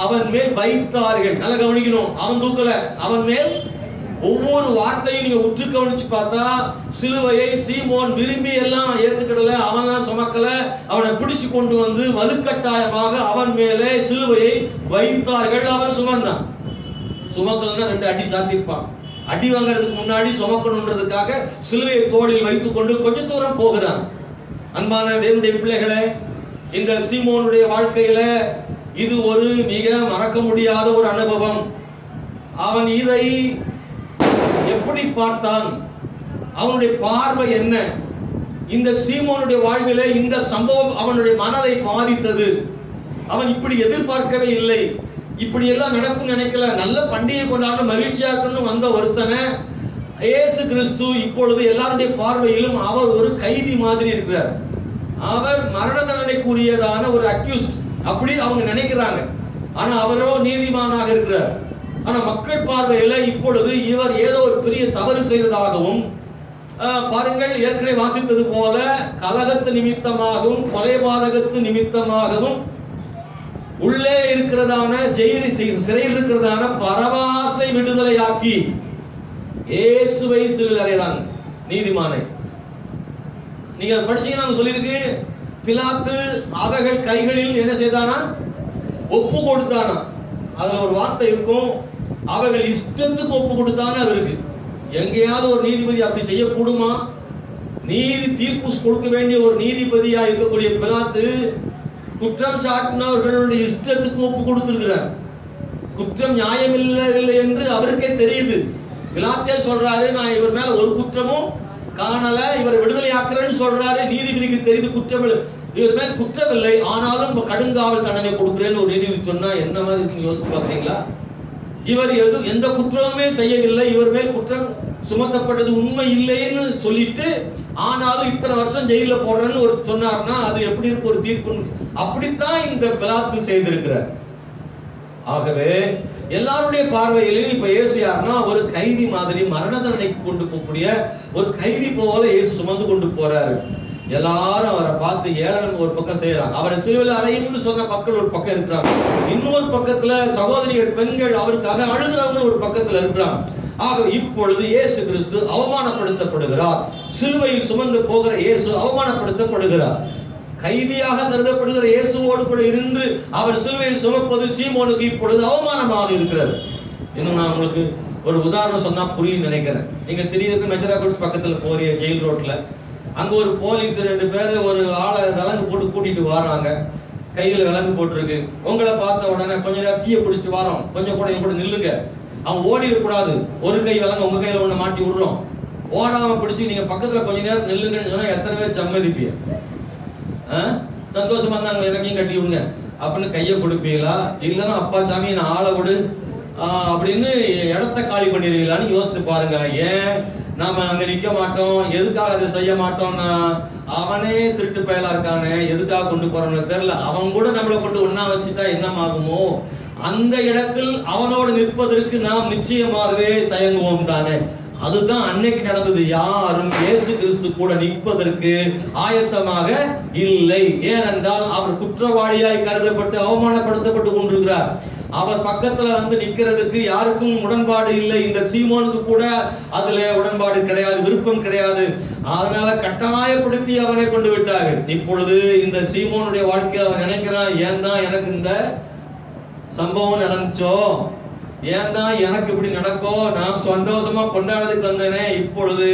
அவன் மேல் வைத்தார்கள். நல்லா கவனிக்கணும். அவன் தூக்கல, அவன் மேல். ஒவ்வொரு வார்த்தையும் நீங்க உற்று கவனிச்சு பார்த்தா சிலுவையை சீமோன் விரும்பி எல்லாம் ஏத்துக்கிடல, அவன் சுமக்கல. அவனை பிடிச்சு கொண்டு வந்து வலுக்கட்டாயமாக அவன் மேலே சிலுவையை வைத்தார்கள். அவன் சுமந்தான். சுமக்கலன்னா 2 அடி சாத்திருப்பான். அடி வாங்கறதுக்கு முன்னாடி சுமக்கணுன்றதுக்காக சிலுவையை தோளில் வைத்துக் கொண்டு கொஞ்ச தூரம் போகிறான். அன்பான தேவனுடைய பிள்ளைகளே, இந்த சீமோனுடைய வாழ்க்கையில இது ஒரு மிக மறக்க முடியாத ஒரு அனுபவம். அவன் இதை எப்படி பார்த்தான்? அவனுடைய பார்வை என்ன? இந்த சீமோனுடைய வாழ்விலே இந்த சம்பவம் அவனுடைய மனதை பாதித்தது. அவன் இப்படி எதிர்பார்க்கவே இல்லை, இப்படி எல்லாம் நடக்கும் நினைக்கல. நல்ல பண்டிகை கொண்டாட மகிழ்ச்சியா இருக்கணும் வந்த ஒருத்தனை இயேசு கிறிஸ்து இப்பொழுது எல்லாருடைய பார்வையிலும் அவர் ஒரு கைதி மாதிரி இருக்கிறார். அவர் மரண தண்டனைக்குரியதான ஒரு அக்யூஸ்ட் அப்படி அவங்க நினைக்கிறாங்க. ஆனா அவரோ நீதிமானாக இருக்கிறார். ஆனா மக்கள் பார்வையில இப்பொழுது இவர் ஏதோ ஒரு பெரிய தவறு செய்ததாகவும், பாருங்கள், ஏற்கனவே வாசித்தது போல கலகத்து நிமித்தமாகவும் கொலைபாதகத்து நிமித்தமாகவும் உள்ளே இருக்கிறதான சிறையில் இருக்கிறதான பரபாசை விடுதலையாக்கி இயேசுவை சிலுவையில் அறையறாங்க, நீதிமானை. நீங்க படிச்சீங்கன்னா சொல்லியிருக்கு, பிலாத்து அவர்கள் கைகளில் என்ன செய்தானா? ஒப்பு கொடுத்தானா. அதுல ஒரு வார்த்தை இருக்கும், அவர்கள் இஷ்டத்துக்கு ஒப்பு கொடுத்தான்னு அது இருக்கு. எங்கேயாவது ஒரு நீதிபதி அப்படி செய்யக்கூடுமா? நீதி தீர்ப்பு கொடுக்க வேண்டிய ஒரு நீதிபதியா இருக்கக்கூடிய பிலாத்து குற்றம் சாட்டினவர்களுடைய இஷ்டத்துக்கு ஒப்பு கொடுத்திருக்கிறார். குற்றம் நியாயம் இல்லை என்று அவருக்கே தெரியுது. பிலாத்தே சொல்றாரு, நான் இவர் மேல ஒரு குற்றமும் காணல, இவர் விடுதலை ஆக்குறேன்னு சொல்றாரு. நீதிபதிக்கு தெரியுது குற்றம் இவர் மேல் குற்றம் இல்லை, ஆனாலும் கடுங்காவல் தண்டனை கொடுக்கிறேன்னு ஒரு நீதிபதி சொன்னா என்ன மாதிரி இருக்குன்னு யோசிச்சு பாக்குறீங்களா? இவர் எந்த குற்றமுமே செய்யவில்லை, இவர் மேல் குற்றம் சுமத்தப்பட்டது உண்மை இல்லைன்னு சொல்லிட்டு ஆனாலும் இத்தனை வருஷம் ஜெயில போடுறேன்னு ஒரு சொன்னார்னா அது எப்படி இருக்கு ஒரு தீர்ப்பு? அப்படித்தான் இந்த பிலாத்து செய்திருக்கிறார். ஆகவே எல்லாருடைய பார்வையிலும் இப்ப இயேசு யாருன்னா ஒரு கைதி மாதிரி, மரண தண்டனைக்கு கொண்டு போகக்கூடிய ஒரு கைதி போல இயேசு சுமந்து கொண்டு போறாரு. எல்லாரும் அவரை பார்த்து ஏளனம் ஒரு பக்கம் செய்யறாங்க. அவரை சிலுவையில் அறையும்னு சொன்ன மக்கள் ஒரு பக்கம் இருக்கிறாங்க. இன்னொரு பக்கத்துல சகோதரிகள், பெண்கள் அவருக்காக அழுகிறவங்க ஒரு பக்கத்துல இருக்கிறாங்க. ஆக இப்பொழுது இயேசு கிறிஸ்து அவமானப்படுத்தப்படுகிறார். சிலுவையில் சுமந்து போகிற இயேசு அவமானப்படுத்தப்படுகிறார். கைதியாக கருதப்படுகிற இயேசுவோடு கூட இருந்து அவர் சிலுவையில் சுமப்பது சீமோனுக்கு இப்பொழுது அவமானமாக இருக்கிறது. இன்னும் நான் உங்களுக்கு ஒரு உதாரணம் சொன்னா புரியும் நினைக்கிறேன். நீங்க திடீர்னு மெஜரா கோட்ஸ் பக்கத்துல போறிய ஜெயில் ரோட்ல, அங்க ஒரு போலீஸ் 2 பேர் ஒரு ஆளை விலங்கு போட்டு கூட்டிட்டு வராங்க. கையில விலங்கு போட்டிருக்கு. உங்களை பார்த்த உடனே கொஞ்ச நேரம் டீயை குடிச்சிட்டு வரோம், கொஞ்சம் கூட கூட நில்லுங்க. அவன் ஓடிடக்கூடாது. ஒரு கை விலங்கு உங்க கையில ஒண்ணு மாட்டி விடுறோம், ஓடாம பிடிச்சி நீங்க பக்கத்துல கொஞ்ச நேரம் நில்லுங்கன்னு சொன்னா எத்தனை பேர் சம்மதிப்பிய? சந்தோஷமா இருந்தாங்க, எனக்கையும் கட்டி விடுங்க அப்படின்னு கையை கொடுப்பீங்களா? இல்லைன்னா அப்பா சாமி நான் ஆளை விடு அப்படின்னு இடத்த காலி பண்ணிடுவீங்களான்னு யோசித்து பாருங்க. ஏன் நாம அங்க நிக்க மாட்டோம்? எதுக்காக அதை செய்ய மாட்டோம்னா அவனே திருட்டு பயலா இருக்கானே, எதுக்காக கொண்டு போறோம்னு தெரியல. அவன் கூட நம்மளை கொண்டு ஒன்னா வச்சுட்டா என்னமாகுமோ? அந்த இடத்தில் அவனோடு நிற்பதற்கு நாம் நிச்சயமாகவே தயங்குவோம் தானே. அதுதான் அன்னைக்கு நடந்தது. யாரும் இயேசு கிறிஸ்து கூட நிற்பதற்கு ஆயத்தமாக இல்லை. ஏனென்றால் அவர் குற்றவாளியாய் கருதப்பட்டு அவமானப்படுத்தப்பட்டு கொண்டிருக்கிறார். அவர் பக்கத்துல வந்து நிக்கிறதுக்கு யாருக்கும் உடன்பாடு இல்லை. இந்த சீமோனுக்கு கூட அதுல உடன்பாடு கிடையாது, விருப்பம் கிடையாது. அதனால கட்டாயப்படுத்தி அவனை கொண்டு விட்டார்கள். இப்பொழுது இந்த சீமோனுடைய வாழ்க்கையில் அவன் நினைக்கிறான், ஏன் தான் எனக்கு இந்த சம்பவம் நடந்துச்சோ, ஏன் தான் எனக்கு இப்படி நடக்கும், நான் சந்தோஷமா கொண்டாடுறதுக்கு வந்தேனே. இப்பொழுது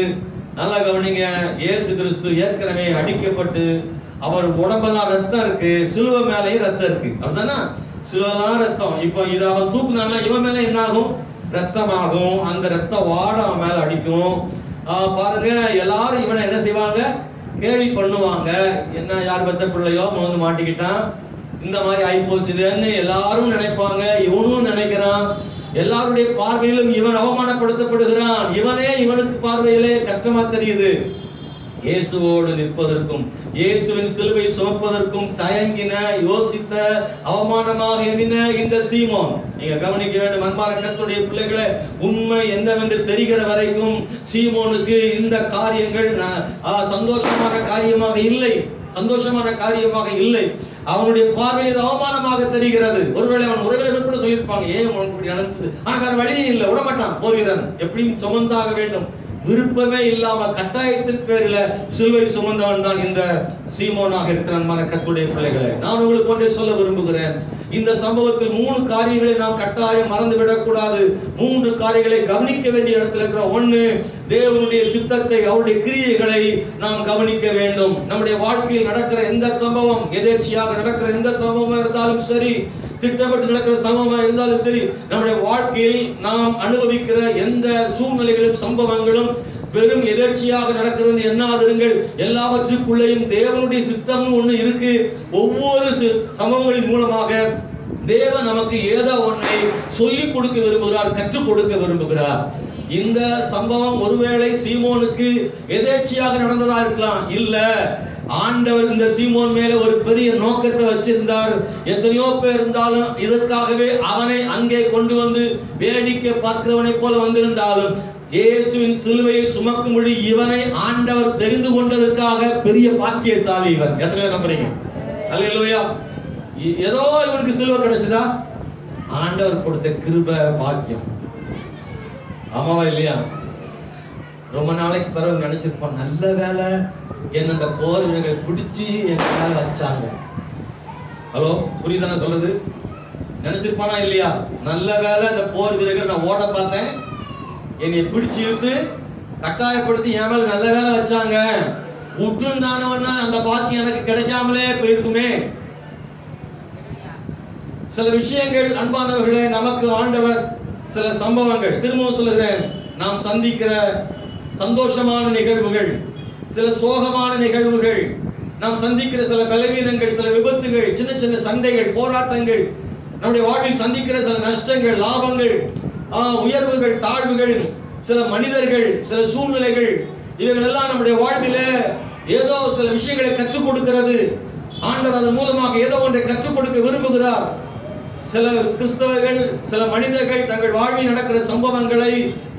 நல்லா கவனிங்க, இயேசு கிறிஸ்து ஏற்கனவே அடிக்கப்பட்டு அவர் உடம்பெல்லாம் ரத்தம் இருக்கு, சிலுவை மேலேயும் ரத்தம் இருக்கு. அப்படிதானா? சிலுவெல்லாம் ரத்தம். இப்போ இதை அவன் தூக்குனான்னா இவன் மேல என்ன ஆகும்? ரத்தமாகும். அந்த ரத்தம் வாட அவன் மேல அடிக்கும். பாருங்க, எல்லாரும் இவனை என்ன செய்வாங்க? கேள்வி பண்ணுவாங்க. என்ன, யார் பெத்த பிள்ளையோ வந்து மாட்டிக்கிட்டான், இந்த மாதிரி ஆகி போச்சுன்னு எல்லாரும் நினைப்பாங்க. இவனும் நினைக்கிறான். எல்லாருடைய பார்வையிலும் இவன் அவமானப்படுத்தப்படுகிறான். இவனே இவனுக்கு பார்வையிலே கஷ்டமா தெரியுது. இயேசுவோடு நிற்பதற்கும் இயேசுவின் சிலுவை சுமப்பதற்கும் தயங்கின, யோசித்த, அவமானமாக எண்ணின இந்த சீமோன். நீங்க கவனிக்க வேண்டும் அன்பான கர்த்தருடைய பிள்ளைகளே, உண்மை என்னவென்று தெரிகிற வரைக்கும் சீமோனுக்கு இந்த காரியங்கள் சந்தோஷமான காரியமாக இல்லை, சந்தோஷமான காரியமாக இல்லை. அவனுடைய பார்வையில் அவமானமாக தெரிகிறது. ஒருவேளை அவன் உறவினர்கள் கூட சொல்லியிருப்பாங்க, ஏன் இப்படி நடந்துச்சு, ஆனா வேற வழியே இல்லை, விடமாட்டான், போகிறான், எப்படியும் சுமந்தாக வேண்டும். விருப்பமே இல்லாம கட்டாயத்தின் பேரில சிலுவை சுமந்தவன் தான் இந்த சீமோனாக இருக்கிறான். கர்த்தருடைய பிள்ளைகளே, நான் உங்களுக்கு ஒன்றே சொல்ல விரும்புகிறேன். இந்த சம்பவத்தில் 3 காரியங்களை நாம் கட்டாயம் மறந்துவிடக் கூடாது. 3 காரியங்களை கவனிக்க வேண்டிய இடத்துல இருக்கிற. 1, தேவனுடைய சித்தத்தை, அவருடைய கிரியைகளை நாம் கவனிக்க வேண்டும். நம்முடைய வாழ்க்கையில் நடக்கிற எந்த சம்பவம், எதேர்ச்சியாக நடக்கிற எந்த சம்பவம் இருந்தாலும் சரி, திட்டமிட்டு நடக்கிற சம்பவமாக இருந்தாலும் சரி, நம்முடைய வாழ்க்கையில் நாம் அனுபவிக்கிற எந்த சூழ்நிலைகளும் சம்பவங்களும் வெறும் எதர்ச்சியாக நடக்கிறது எண்ணாதிருங்கள். எல்லாவற்றுக்குள்ளேயும் தேவனுடைய சித்தம்னு ஒண்ணு இருக்கு. ஒவ்வொரு சம்பவங்களின் மூலமாக தேவன் நமக்கு ஏதோ ஒன்றை சொல்லிக் கொடுக்க விரும்புகிறார், கற்றுக் கொடுக்க விரும்புகிறார். இந்த சம்பவம் ஒருவேளை சீமோனுக்கு எதேர்ச்சியாக நடந்ததா இருக்கலாம். இல்ல, ஆண்டவர் இந்த சீமோன் மேல ஒரு பெரிய நோக்கத்தை வச்சிருந்தார். எத்தனையோ பேர் இருந்தாலும் இதற்காகவே அவனை அங்கே கொண்டு வந்து வேடிக்கை பார்க்கிறவனை போல வந்திருந்தாலும் இயேசுவின் சிலுவையை சுமக்கும்படி இவனை ஆண்டவர் தெரிந்து கொண்டதற்காக பெரிய பாக்கியசாலி இவன். எத்தனை பேர் நம்புறீங்க? அல்லேலூயா. ஏதோ இவனுக்கு சிலுவை கிடைச்சதா? ஆண்டவர் கொடுத்த கிருபை, பாக்கியம். ஆமாவா இல்லையா? ரொம்ப நாளைக்கு பிறகு நினைச்சிருப்பான், நல்ல வேலை என்ன இந்த போர் வீரர்கள் பிடிச்சி என் மேல வச்சாங்க. ஹலோ, புரியுதானே சொல்றது? நினைச்சிருப்பானா இல்லையா? நல்ல வேலை இந்த போர் வீரர்கள் நான் ஓட பார்த்தேன், என்னை பிடிச்சு இழுத்து கட்டாயப்படுத்தி என் மேல நல்ல வேலை வச்சாங்க. விட்டுருந்தானவன்னா அந்த பாக்கியம் எனக்கு கிடைக்காமலே போயிருக்குமே. சில விஷயங்கள் அன்பானவர்களே, நமக்கு ஆண்டவர் சில சம்பவங்கள், திரும்பவும் சொல்லுகிறேன், நாம் சந்திக்கிற சந்தோஷமான நிகழ்வுகள், சில சோகமான நிகழ்வுகள், நாம் சந்திக்கிற சில பலவீனங்கள், சில விபத்துகள், சின்ன சின்ன சண்டைகள், போராட்டங்கள், நம்முடைய வாழ்வில் சந்திக்கிற சில நஷ்டங்கள், லாபங்கள், உயர்வுகள், தாழ்வுகள், சில மனிதர்கள், சில சூழ்நிலைகள், இவைகள் எல்லாம் நம்முடைய வாழ்வில ஏதோ சில விஷயங்களை கற்றுக் கொடுக்கிறது. ஆண்டவர் அதன் மூலமாக ஏதோ ஒன்றை கற்றுக் கொடுக்க விரும்புகிறார். சில கிறிஸ்தவர்கள், சில மனிதர்கள் தங்கள் வாழ்வில் நடக்கிற சம்பவங்களை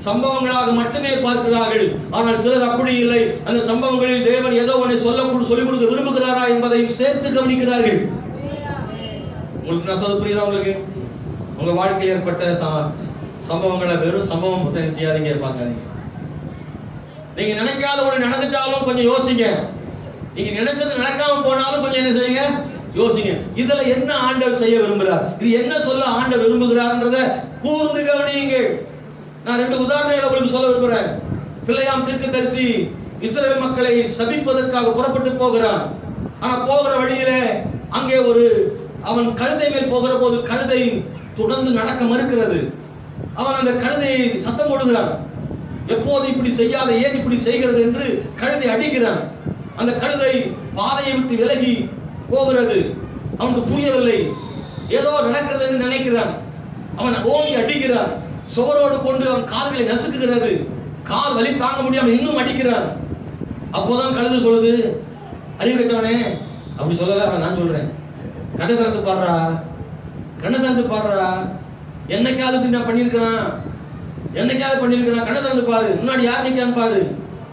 சம்பவங்களாக மட்டுமே பார்க்கிறார்கள். ஆனால் சிலர் அப்படி இல்லை. அந்த சம்பவங்களில் தேவன் ஏதோ ஒன்றை சொல்லிக் கொடுக்க விரும்புகிறாரா என்பதையும் சேர்த்து கவனிக்கிறார்கள். உங்களுக்கு நான் சொல்ல புரியுதா? உங்களுக்கு உங்க வாழ்க்கையில் ஏற்பட்ட சம்பவங்களை வெறும் சம்பவம் மட்டும் செய்யாதீங்க, பார்க்காதீங்க. நீங்க நினைக்காத ஒன்று நடந்துட்டாலும் கொஞ்சம் யோசிங்க. நீங்க நினைச்சது நடக்காம போனாலும் கொஞ்சம் என்ன செய்யுங்க, யோசிங்க. இதுல என்ன ஆண்டவர் செய்ய விரும்புகிறார், இது என்ன சொல்ல ஆண்டவர் விரும்புகிறார்ன்றத கூர்ந்து கவனியுங்க. நான் 2 உதாரணங்களை உங்களுக்கு சொல்ல விரும்புகிறேன். பிலேயாம் தீர்க்கதரிசி இஸ்ரவேல் மக்களை சபிப்பதற்காக புறப்பட்டு போகிறான். ஆனா போகிற வழியில அங்கே அவன் கழுதை மேல் போகிற போது கழுதை தொடர்ந்து நடக்க மறுக்கிறது. அவன் அந்த கழுதையை சத்தம் போடுகிறான். எப்போது இப்படி செய்யாத, ஏன் இப்படி செய்கிறது என்று கழுதை அடிக்கிறான். அந்த கழுதை பாதையை விட்டு விலகி போகிறது. அவனுக்கு புரியவில்லை, ஏதோ நடக்கிறது என்று நினைக்கிறான். அவன் ஓங்கி அடிக்கிறான். சுவரோடு கொண்டு அவன் கால்களை நசுக்குகிறது. கால் வலி தாங்க முடியாம இன்னும் அடிக்கிறான். அப்போதான் கழுதை சொல்லுது, அறிவு கட்டவனே, அப்படி சொல்லல, அவன் நான் சொல்றேன், கண்ணை திறந்து பாடுறா, கண்ணை திறந்து பாடுறா, என்னைக்காவது நான் பண்ணியிருக்கிறான், என்னைக்காவது பண்ணியிருக்கிறான், கண்ணை திறந்து பாரு, முன்னாடி யார் நிற்கான்னு பாரு.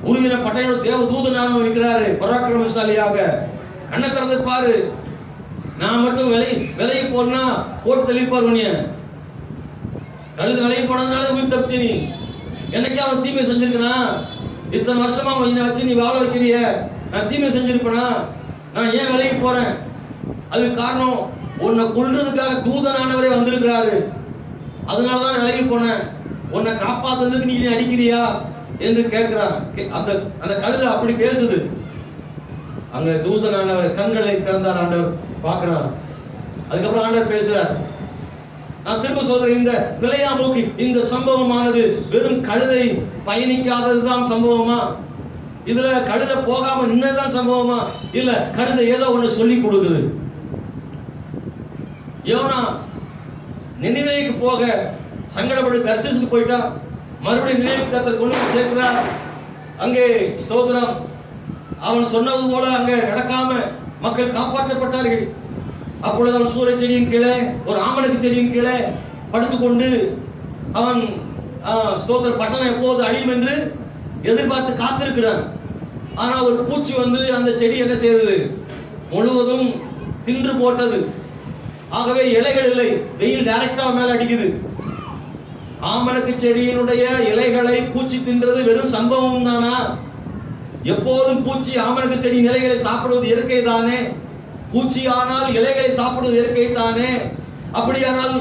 உருவின பட்டையோட தேவ தூதனாக இருக்கிறாரு, பராக்கிரமசாலியாக. கண்ணை திறந்து பாரு. நான் மட்டும் விலகி போனா போட்டு தெளிப்பார் உன்னைய. கழுது விலகி போனதுனால உயிர் தப்பிச்சு. நீ என்னைக்கா அவன் தீமை செஞ்சிருக்கனா? இத்தனை வருஷமா என்னை வச்சு நீ வாழ வைக்கிறிய, நான் தீமை செஞ்சிருப்பேனா? நான் ஏன் விலகி போறேன்? அதுக்கு காரணம் உன்னை கொல்றதுக்காக தூதனானவரே வந்திருக்கிறாரு, அதனாலதான் விலகி போனேன். உன்னை காப்பாத்துறதுக்கு நீ அடிக்கிறியா என்று கேட்கிறான். அந்த கழுதை அப்படி பேசுது. அங்க தூதனானவர் கண்களை திறந்தார். ஆண்டவர் பார்க்கிறார். அதுக்கப்புறம் ஆண்டவர் பேசுறார். நான் திரும்ப சொல்றேன், இந்த பிலேயாமுக்கு இந்த சம்பவமானது வெறும் கழுதை பயணிக்காததுதான் சம்பவமா? இதுல கழுதை போகாம நின்னதுதான் சம்பவமா? இல்ல, கழுதை ஏதோ ஒண்ணு சொல்லி கொடுக்குது. யோனா நினிவேக்கு போக சங்கடப்பட்டு தர்சீசுக்கு போயிட்டா. மறுபடியும் நினைவு கர்த்தர் கொண்டு சேர்க்கிறார். அங்கே ஸ்தோத்திரம், அவன் சொன்னது போல அங்கே நடக்காம மக்கள் காப்பாற்றப்பட்டார்கள். அப்பொழுது அவன் சூரிய செடியின் கீழே, ஒரு ஆமணக்கு செடியின் கீழே படுத்துக்கொண்டு அவன் ஸ்தோத்திர பட்டணம் எப்போது அழியும் என்று எதிர்பார்த்து காத்திருக்கிறான். ஆனா ஒரு பூச்சி வந்து அந்த செடி என்ன செய்தது? முழுவதும் தின்று போட்டது. ஆகவே இலைகள் இல்லை, வெயில் டைரக்டா மேல அடிக்குது. ஆமணக்கு செடியினுடைய இலைகளை பூச்சி தின்றது வெறும் சம்பவம் தானா? எப்போதும் பூச்சி ஆமணக்கு செடியின் இலைகளை சாப்பிடுவது இயற்கை தானே? பூச்சி ஆனால் இலைகளை சாப்பிடுவது இயற்கை தானே? அப்படியானால்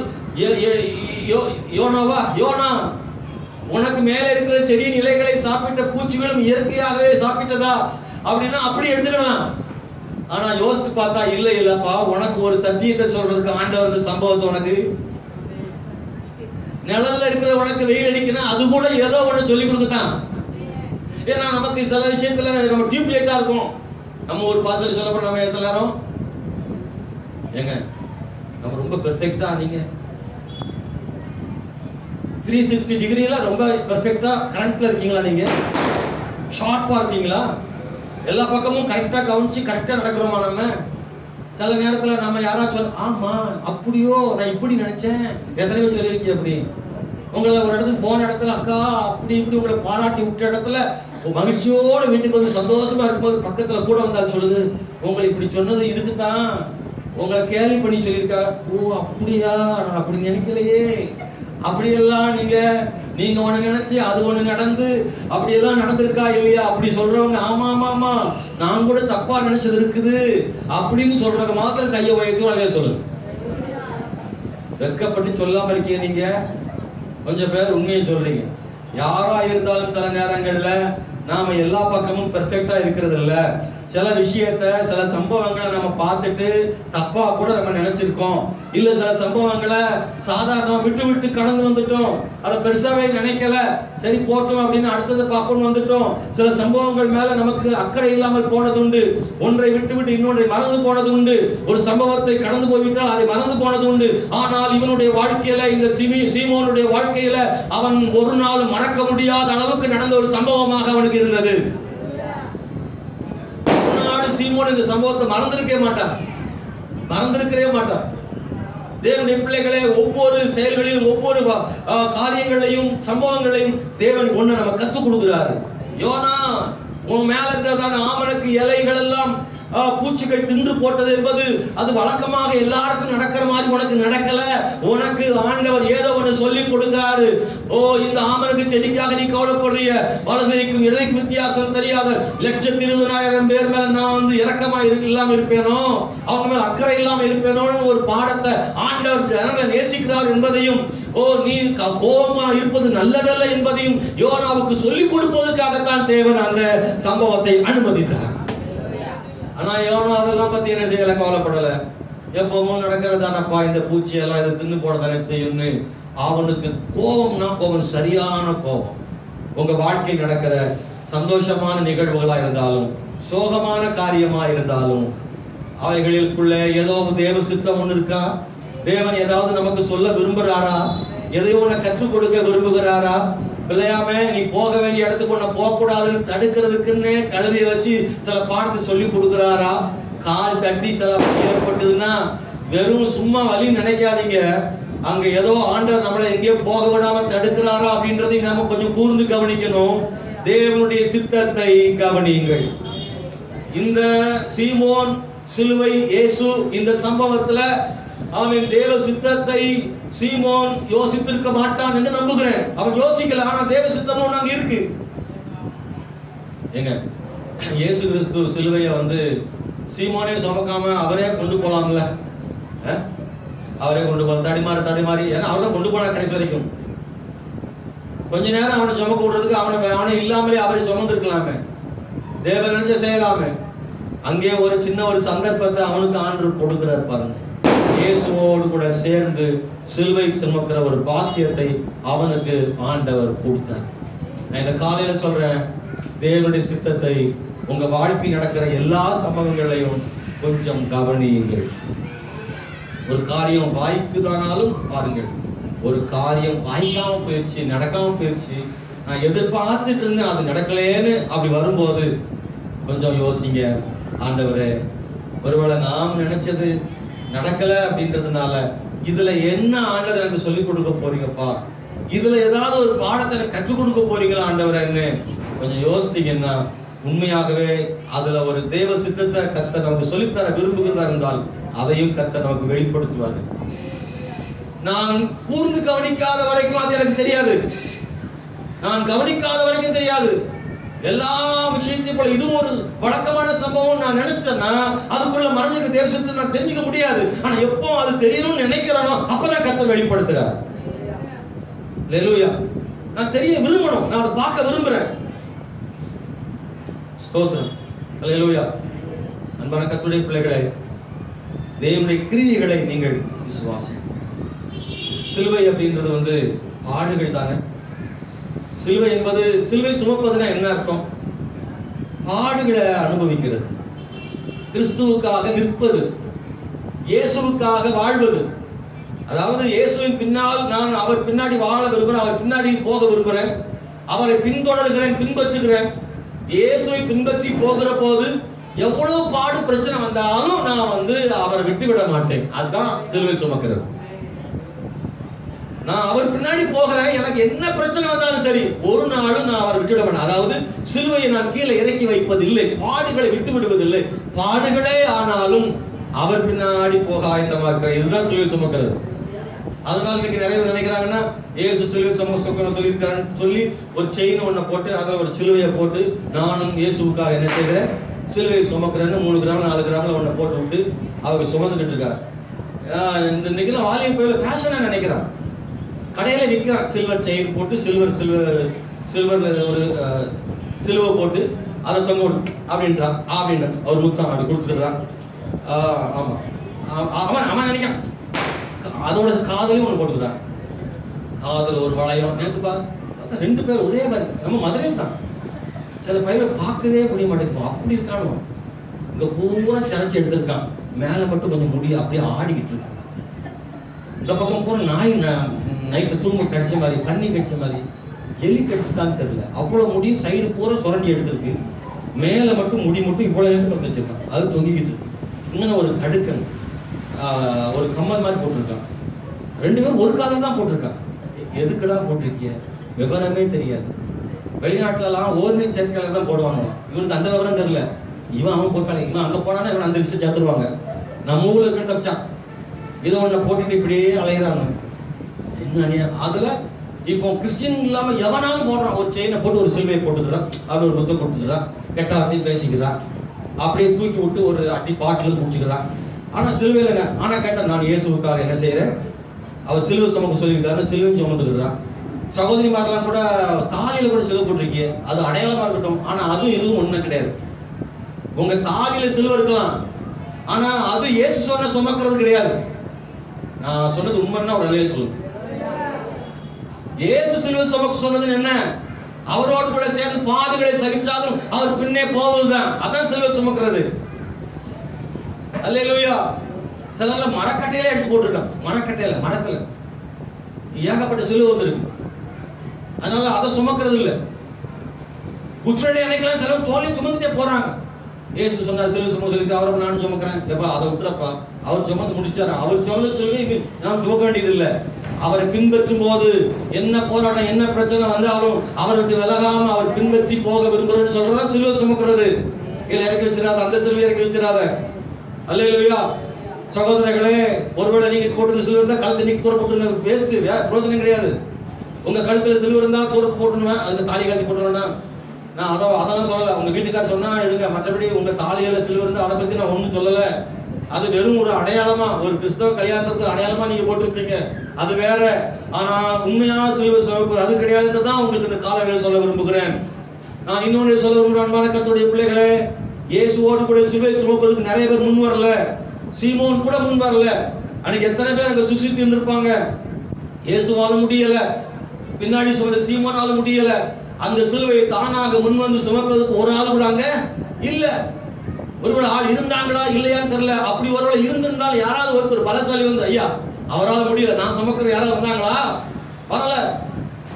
யோனாவா, யோனா உனக்கு மேல இருக்கிற செடியின் இலைகளை சாப்பிட்ட பூச்சிகளும் இயற்கையாகவே சாப்பிட்டதா அப்படின்னா அப்படி எடுத்துக்கலாம். ஆனா யோசித்து பார்த்தா இல்லப்பா, உனக்கு ஒரு சத்தியத்தை சொல்றதுக்கு ஆண்டவர் சம்பவத்தை உனக்கு நிழல்ல இருக்கிற உனக்கு வெயில் அடிக்கணும், அது கூட ஏதோ ஒண்ணு சொல்லி கொடுத்துட்டான். ஏன்னா நமக்கு சில விஷயத்துல நம்ம டியூப்லைட்டா இருக்கும். நம்ம ஒரு பாசல் சொல்ல போனா நம்ம எல்லாரும் ஏங்க நம்ம ரொம்ப பெர்ஃபெக்ட்டா, நீங்க 360 டிகிரில ரொம்ப பெர்ஃபெக்ட்டா கரண்ட்ல இருக்கீங்களா? நீங்க ஷார்ப்பா இருக்கீங்களா? எல்லா பக்கமும் கரெக்டா கவனிச்சு கரெக்டா நடக்கிறோமா? நம்ம சில நேரத்துல நம்ம யாராச்சும் ஆமா அப்படியோ நான் இப்படி நினைச்சேன், எத்தனை பேர் சொல்லியிருக்கீங்க அப்படி? உங்களை ஒரு இடத்துக்கு போன இடத்துல அக்கா அப்படி இப்படி உங்களை பாராட்டி விட்ட இடத்துல மகிழ்ச்சியோட வீட்டுக்கு வந்து சந்தோஷமா இருக்கும்போது பக்கத்துல கூட வந்தால் சொல்லுது, உங்களை இப்படி சொன்னது இதுக்கு தான், உங்களை கேலி பண்ணி சொல்லியிருக்கா. ஓ அப்படியா, நான் அப்படி நினைக்கலையே. அப்படியெல்லாம் நீங்க ஒண்ணு நினைச்சு அது ஒண்ணு நடந்து அப்படியெல்லாம் நடந்திருக்கா இல்லையா? அப்படி சொல்றவங்க ஆமா ஆமா ஆமா நான் கூட தப்பா நினைச்சது இருக்குது அப்படின்னு சொல்றவங்க மாத்திரம் கையை உயர்த்தும் அலைய சொல்லுங்க. வெட்கப்பட்டு சொல்லாம இருக்கீங்க நீங்க. கொஞ்சம் பேர் உண்மையை சொல்றீங்க. யாரா இருந்தாலும் சில நேரங்கள்ல நாம எல்லா பக்கமும் பெர்ஃபெக்ட்டா இருக்கிறது இல்ல. சில விஷயத்தை சில சம்பவங்களை நம்ம பார்த்துட்டு தப்பா கூட நம்ம நினைச்சிருக்கோம். இல்ல சில சம்பவங்களை சாதாரணமா விட்டு கடந்து வந்துட்டோம். அதை பெருசாவே நினைக்கல, சரி போட்டோம் அப்படின்னு அடுத்தது பார்ப்போம்னு வந்துட்டோம். சில சம்பவங்கள் மேல நமக்கு அக்கறை இல்லாமல் போனது உண்டு. ஒன்றை விட்டு இன்னொன்றை மறந்து போனது உண்டு. ஒரு சம்பவத்தை கடந்து போய்விட்டால் அதை மறந்து போனது உண்டு. ஆனால் இவனுடைய வாழ்க்கையில, இந்த சீமோனுடைய வாழ்க்கையில அவன் ஒரு நாள் மறக்க முடியாத அளவுக்கு நடந்த ஒரு சம்பவமாக அவனுக்கு இருந்தது. சீமோன் இந்த சம்பவத்தை மறந்திருக்கவே மாட்டார். தேவனுடைய பிள்ளைகளே, ஒவ்வொரு செயல்களிலும் ஒவ்வொரு காரியங்களையும் சம்பவங்களையும் தேவன் ஒண்ணு நம்ம கற்றுக் கொடுக்கிறாரு. யோனா, உன் மேல இருந்ததான ஆமணக்கு இலைகள் எல்லாம் பூச்சிகள் தின்று போட்டது என்பது அது வழக்கமாக எல்லாருக்கும் நடக்கிற மாதிரி உனக்கு நடக்கல. உனக்கு ஆண்டவர் ஏதோ ஒன்று சொல்லி கொடுக்கிறாரு. ஓ, இந்த ஆமணக்கு செடிக்காக நீ கவலைப்படுறிய, வலதுக்கும் இடதுக்கும் வித்தியாசம் தெரியாத 1,20,000 பேர் மேல நான் இரக்கமா இல்லாம இருப்பேனோ, அவங்க மேல அக்கறை இல்லாம இருப்பேனோ ஒரு பாடத்தை ஆண்டவர் ஜனங்களை நேசிக்கிறார் என்பதையும், ஓ நீ கோபமா இருப்பது நல்லதல்ல என்பதையும் யோனாவுக்கு சொல்லிக் கொடுப்பதற்காகத்தான் தேவன் அந்த சம்பவத்தை அனுமதித்தார். ஆனா யோனா அதெல்லாம் பத்தி என்ன செய்யல, கவலைப்படல. எப்பவும் நடக்கிறதானப்பா, இந்த பூச்சியெல்லாம் இதை தின்னு போடத்தானே செய்யும்னு அவனுக்கு கோபம் சரியான கோபம். உங்க வாழ்க்கையில் நடக்கிற சந்தோஷமான நிகழ்வுகளா இருந்தாலும் சோகமான காரியமா இருந்தாலும் அவைகளுக்குள்ள ஏதோ தேவ சித்தம் ஒண்ணு இருக்கா? தேவன் ஏதாவது நமக்கு சொல்ல விரும்புறாரா? எதையோ ஒண்ணு கற்றுக் கொடுக்க விரும்புகிறாரா? பிள்ளையாமே நீ போக வேண்டிய இடத்துக்கு ஒண்ணு போக கூடாதுன்னு தடுக்கிறதுக்குன்னு கழுதைய வச்சு சில பாடத்தை சொல்லி கொடுக்குறாரா? கால் தட்டி சில ஏற்பட்டதுன்னா வெறும் சும்மா வழி நினைக்காதீங்க. அங்க ஏதோ ஆண்டவர் நம்மளை எங்கேயோ போக விடாம தடுக்கிறாரா அப்படின்றதை நாம கொஞ்சம் கூர்ந்து கவனிக்கணும். தேவனுடைய சித்தத்தை கவனியுங்கள். இந்த சீமோன், சிலுவை, இயேசு இந்த சம்பவத்துல அவன் தேவ சித்தத்தை சீமோன் யோசித்திருக்க மாட்டான் என்று நம்புகிறேன். அவன் யோசிக்கல, ஆனா தேவ சித்தம் ஒண்ணு அங்க இருக்கு. ஏங்க, இயேசு கிறிஸ்து சிலுவையை சீமோனே சுமக்காம அவரே கொண்டு போலாம்ல? அவரே கொண்டு போல தடிமாறி, ஏன்னா அவர்தான் கொண்டு போனார் கடைசி வரைக்கும். கொஞ்ச நேரம் அவனை சுமக்க விடுறதுக்கு அவனை இல்லாமலே அவரை சுமந்திருக்கலாமே, தேவன் நினைச்ச செய்யலாமே. அங்கே ஒரு சின்ன ஒரு சந்தர்ப்பத்தை அவனுக்கு ஆண்டவர் கொடுக்கிறார் பாருங்க. இயேசுவோடு கூட சேர்ந்து சிலுவை சுமக்கிற ஒரு பாக்கியத்தை அவனுக்கு ஆண்டவர் கொடுத்தார். நான் இந்த காலையில சொல்றேன், தேவனுடைய சித்தத்தை உங்க வாழ்க்கை நடக்கிற எல்லா சம்பவங்களையும் கொஞ்சம் கவனியுங்கள். ஒரு காரியம் வாய்க்குதானாலும் பாருங்கள், ஒரு காரியம் வாய்க்காம போயிடுச்சு, நடக்காம போயிடுச்சு, நான் எதிர்பார்த்துட்டு இருந்தேன் அது நடக்கலேன்னு அப்படி வரும்போது கொஞ்சம் யோசிங்க. ஆண்டவரே, ஒருவேளை நாம் நினைச்சது நடக்கல அப்படின்றதுனால இதுல என்ன ஆண்டவர் எனக்கு சொல்லிக் கொடுக்க போறீங்கப்பா, இதுல ஏதாவது ஒரு பாடத்தை எனக்கு கற்றுக் கொடுக்க போறீங்களா ஆண்டவரேன்னு கொஞ்சம் யோசித்தீங்கன்னா உண்மையாகவே அதுல ஒரு தேவ சித்தத்தை கர்த்தர் நமக்கு சொல்லித்தர விரும்புகிறதா இருந்தால் அதையும் கர்த்தர் நமக்கு வெளிப்படுத்துவாரு. நான் கூர்ந்து கவனிக்காத வரைக்கும் அது எனக்கு தெரியாது. நான் கவனிக்காத வரைக்கும் தெரியாது. எல்லா விஷயத்தையும் போல இதுவும் ஒரு வழக்கமான சம்பவம் நான் நினைச்சிட்டேன்னா அதுக்குள்ள மறைஞ்சிருக்க தேசத்தை நான் தெரிஞ்சுக்க முடியாது. ஆனா எப்போ அது தெரியணும்னு நினைக்கிறேனோ அப்பதான் கர்த்தர் வெளிப்படுத்துறார். அல்லேலூயா. நான் தெரிய விரும்பணும், நான் அதை பார்க்க விரும்புறேன். ஸ்தோத்திரம். அல்லேலூயா. அன்பான கர்த்தருடைய பிள்ளைகளே, தேவனுடைய கிரியைகளை நீங்கள் விசுவாசி. சிலுவை அப்படின்றது பாடுகள் தானே. சிலுவை என்பது, சிலுவை சுமப்பதுனா என்ன அர்த்தம்? பாடுகளை அனுபவிக்கிறது, கிறிஸ்துவுக்காக நிற்பது, இயேசுவுக்காக வாழ்வது. அதாவது இயேசுவின் பின்னால் நான் அவர் பின்னாடி வாழ விரும்புகிறேன், அவர் பின்னாடி போக விரும்புகிறேன், அவரை பின்தொடர்கிறேன், பின்பற்றுகிறேன். இயேசுவை பின்பற்றி போகிற போது எவ்வளவு பாடு பிரச்சனை வந்தாலும் நான் அவரை விட்டுவிட மாட்டேன். அதுதான் சிலுவை சுமக்கிறது. நான் அவர் பின்னாடி போகிறேன், எனக்கு என்ன பிரச்சனை வந்தாலும் சரி, ஒரு நாளும் நான் அவரை விட்டுவிட மாட்டேன். அதாவது சிலுவையை நான் கீழே இறக்கி வைப்பதில்லை, பாடுகளை விட்டு விடுவதில்லை. பாடுகளே ஆனாலும் அவர் பின்னாடி போக ஆயத்தமா இருக்கிற, இதுதான் சிலுவை சுமக்கிறது. அதனால இன்னைக்கு நிறைய பேர் நினைக்கிறாங்கன்னா, இயேசு சிலுவை சுமக்கணும் சொல்லியிருக்காருன்னு சொல்லி ஒரு செயின் ஒன்றை போட்டு அதில் ஒரு சிலுவையை போட்டு நானும் இயேசுவுக்காக என்ன செய்கிறேன், சிலுவையை சுமக்கிறேன்னு 3 கிராம் 4 கிராம்ல ஒன்றை போட்டு விட்டு அவங்க சுமந்துக்கிட்டு இருக்காரு. இன்னைக்கு வாலிய போயில ஃபேஷனா நினைக்கிறான். கடையில விற்கிறான் சில்வர் செயின் போட்டு, சில்வர்ல ஒரு சிலுவை போட்டு அதை தொங்க விட்டு அப்படின்றான். அப்படின்னு அவர் முத்தம் அப்படி கொடுத்துக்கிறான். ஆமா, அவன் நினைக்கான் அதோட காதலையும் ஒன்று போட்டுக்கிறான். காதல் ஒரு வளையம். நேற்று பார்த்தா 2 பேர் ஒரே மாதிரி, நம்ம மதுரையில் தான். சில பயிரை பார்க்கவே முடிய மாட்டேங்குது, அப்படி இருக்கானோ. இங்க பூரா சிறச்சி எடுத்திருக்கான், மேல மட்டும் கொஞ்சம் முடி அப்படியே ஆடிக்கிட்டு இருக்கு. இந்த பக்கம் பூரா நாய் நைட்டு தூங்க கடிச்ச மாதிரி, பண்ணி கடிச்ச மாதிரி, எலி கடிச்சுதான் தெரியல, அவ்வளவு முடி சைடு பூரா சுரண்டி எடுத்திருக்கு. மேல மட்டும் முடி மட்டும் இவ்வளவு நேரத்தில் வச்சிருக்கான், அது தொங்கிக்கிட்டு இருக்கு. இன்னும் ஒரு கடுக்கன் ஒரு கம்மல் மாதிரி போட்டிருக்கான். 2 பேரும் ஒரு காலம் தான் போட்டிருக்கான். எதுக்குடா போட்டிருக்கிய விவரமே தெரியாது. வெளிநாட்டுலாம் ஓர்னிங் சேர்க்கையில தான் போடுவாங்க. இவனுக்கு அந்த விவரம் தெரியல. அவன் போட்டாலே இவன் அங்க போனானா இவன் அந்த லிஸ்ட் சேர்த்துருவாங்க. நம்ம ஊர்ல இருக்க தப்பிச்சான், இதை ஒண்ணு போட்டுட்டு இப்படியே அலையிறாங்க. என்ன அதுல இப்போ கிறிஸ்டின் இல்லாம எவனாலும் போடுறான். ஒரு செயினை போட்டு ஒரு சிலுவையை போட்டுக்கிறான், அப்படி ஒரு முத்தம் கொடுத்துக்கிறான், கெட்ட வார்த்தையும் பேசிக்கிறான், அப்படியே தூக்கி விட்டு ஒரு அடி பாட்டிலும் முடிச்சுக்கிறான். ஆனா சிலுவையில் என்ன? ஆனா கேட்டா நான் இயேசுவுக்காக என்ன செய்யறேன், அவர் சிலுவை சுமக்க சொல்லியிருக்காரு, சிலுவையும் சுமந்துக்கிறான். சகோதரிமாரெல்லாம் கூட தாலியில கூட சிலுவை போட்டிருக்கீங்க, அது அடையாளமா இருக்கட்டும். ஆனா அதுவும் எதுவும் ஒண்ணு கிடையாது. உங்க தாலியில சிலுவை இருக்கலாம், ஆனா அது இயேசு சொன்ன சுமக்கிறது கிடையாது. நான் சொன்னது உண்மைன்னா ஒரு நிலையில சொல்லு. இயேசு சிலுவை சுமக்க சொன்னது என்ன? அவரோடு கூட சேர்ந்து பாடுகளை சகிச்சாலும் அவர் பின்னே போவதுதான். அதான் சிலுவை சுமக்கிறது. அல்லேலூயா. சில மரக்கட்டையில அடிச்சு போட்டிருக்கான், மரக்கட்டையில மரத்துல ஏகப்பட்ட சிலுவை வந்திருக்கு. அதனால அதை சுமக்கிறது இல்லை. குற்றடி அணைக்கலாம் சில தோலை சுமந்துட்டே போறாங்க. இயேசு சொன்னார் சிலுவை சுமக்க சொல்லி, அவரை நான் சுமக்கிறேன். எப்பா அதை விட்டுறப்பா, அவர் சுமந்து முடிச்சிட்டாரு. அவர் சொல்லி நாம் சுமக்க வேண்டியது இல்லை. அவரை பின்பற்றும் போது என்ன போராட்டம் என்ன பிரச்சனை வந்தாலும் அவரை விட்டு விலகாம அவர் பின்பற்றி போக விரும்புறேன்னு சொல்றதா சிலுவை சுமக்கிறது. இல்ல இறக்கி வச்சிடாத, அந்த சிலுவை இறக்கி வச்சிடாத. அல்லேலூயா. சகோதரர்களே, ஒருவேளை நீங்க போட்டு சிலுவை இருந்தா கழுத்து நீங்க தூர போட்டு வேஸ்ட், பிரோஜனம் கிடையாது. உங்க கழுத்துல சிலுவை இருந்தா தூர போட்டுருவேன், அதுக்கு தாலி கழட்டி போட்டுருவேன்னா நான் அதெல்லாம் சொல்லல. உங்க வீட்டுக்காரர் சொன்னா எடுங்க, மற்றபடி உங்க தாலியில சிலுவை இருந்தா அதை பத்தி நான் ஒன்றும் சொல்லல. அது வெறும் ஒரு அடையாளமா, ஒரு கிறிஸ்தவ கல்யாணத்துக்கு அடையாளமா நீங்க போட்டுருக்கீங்க, அது வேற. ஆனா உண்மையா சிலுவை சுமப்பது அது கிடையாதுன்றதான் உங்களுக்கு இந்த காலையில சொல்ல விரும்புகிறேன். நான் இன்னொன்று சொல்ல விரும்புகிறேன். அன்பான கர்த்தருடைய பிள்ளைகளே, இயேசுவோடு கூட சிலுவை சுமப்பதுக்கு நிறைய பேர் முன் வரல. சீமோன் கூட முன் வரல. அன்னைக்கு எத்தனை பேர் அங்க சுசித்து இருந்திருப்பாங்க. இயேசுவால முடியல, பின்னாடி சுமந்த சீமோனால முடியல. அந்த சிலுவையை தானாக முன் வந்து சுமப்பதற்கு ஒரு ஆள் கூட அங்க இல்ல. ஒருவேளை ஆள் இருந்தாங்களா இல்லையான்னு தெரியல. அப்படி ஒருவேளை இருந்திருந்தால் யாராவது ஒருத்தர் பலசாலி வந்து ஐயா அவரால் முடியல நான் சுமக்கிற யாராவது வந்தாங்களா?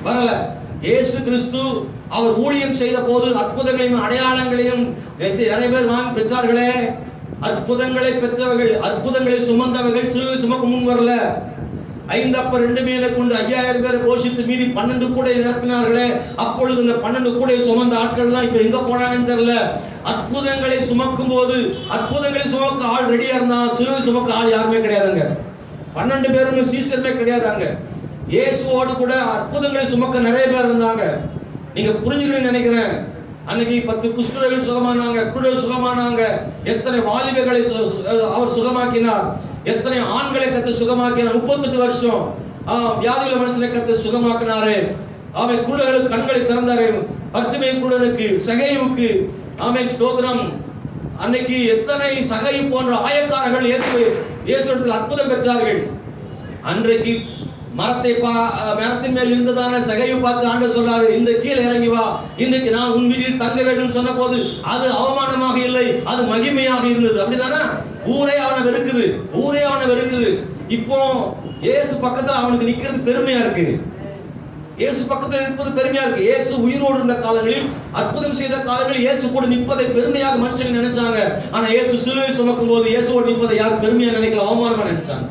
வரல. இயேசு கிறிஸ்து அவர் ஊழியம் செய்த போது அற்புதங்களையும் அடையாளங்களையும் நிறைய பேர் வாங்கி பெற்றார்களே. அற்புதங்களை பெற்றவர்கள், அற்புதங்களை சுமந்தவர்கள் சிலுவை சுமக்க முன் வரல. 5 அப்பம் 2 மீனை கொண்டு 5000 பேரை போஷித்து மீதி 12 கூடை நிரப்பினார்களே. அப்பொழுது இந்த 12 கூடை சுமந்த ஆட்கள்லாம் இப்ப எங்க போனாங்கன்னு தெரியல. அற்புதங்களை சுமக்கும் போது, அற்புதங்களை சுமக்க ஆள் ரெடியா இருந்தா சிலுவை சுமக்க ஆள் யாருமே கிடையாதுங்க. 12 பேருமே சீசருமே கிடையாதாங்க. இயேசுவோடு கூட அற்புதங்களை சுமக்க நிறைய பேர் இருந்தாங்க. நீங்க புரிஞ்சுக்கணும்னு நினைக்கிறேன். அன்னைக்கு 10 குஷ்டரோகிகள் சுகமானாங்க, குருடர்கள் சுகமானாங்க. எத்தனை வாலிபர்களை அவர் சுகமாக்கினார், எத்தனை ஆண்களை கர்த்தர் சுகமாக்கினார். 38 வருஷம் வியாதியுள்ள மனுஷனை கர்த்தர் சுகமாக்கினாரு. ஆமென். குருடர்களுக்கு கண்களை திறந்தாரு. பர்த்திமேயு குருடனுக்கு, சகேயுவுக்கு, ஆமென், ஸ்தோத்திரம். அன்னைக்கு எத்தனை சகேயு போன்ற ஆயக்காரர்கள் இயேசுவிடத்தில் அற்புதம் பெற்றார்கள். அன்றைக்கு மரத்தின் மேல் இருந்ததான சகேயு பார்த்து ஆண்டவர் சொல்றாரு, இந்த கீழே இறங்கி வா, இன்றைக்கு நான் உன் வீட்டில் தங்க வேண்டும் சொன்ன போது அது அவமானமாக இல்லை, அது மகிமையாக இருந்தது. அப்படிதானே? ஊரே அவனை வெறுக்குது. இப்போ இயேசு பக்கத்துல அவனுக்கு நிக்கிறது பெருமையா இருக்கு. இயேசு பக்கத்தில் இருப்பது பெருமையா இருக்கு. இயேசு உயிரோடு இருந்த காலங்களில், அற்புதம் செய்த காலங்களில் இயேசு கூட நிற்பதை பெருமையாக மனுஷங்க நினைச்சாங்க. ஆனா இயேசு சிலுவை சுமக்கும் போது இயேசுவோடு நிற்பதை யாரும் பெருமையா நினைக்கல, அவமானமா நினைச்சாங்க.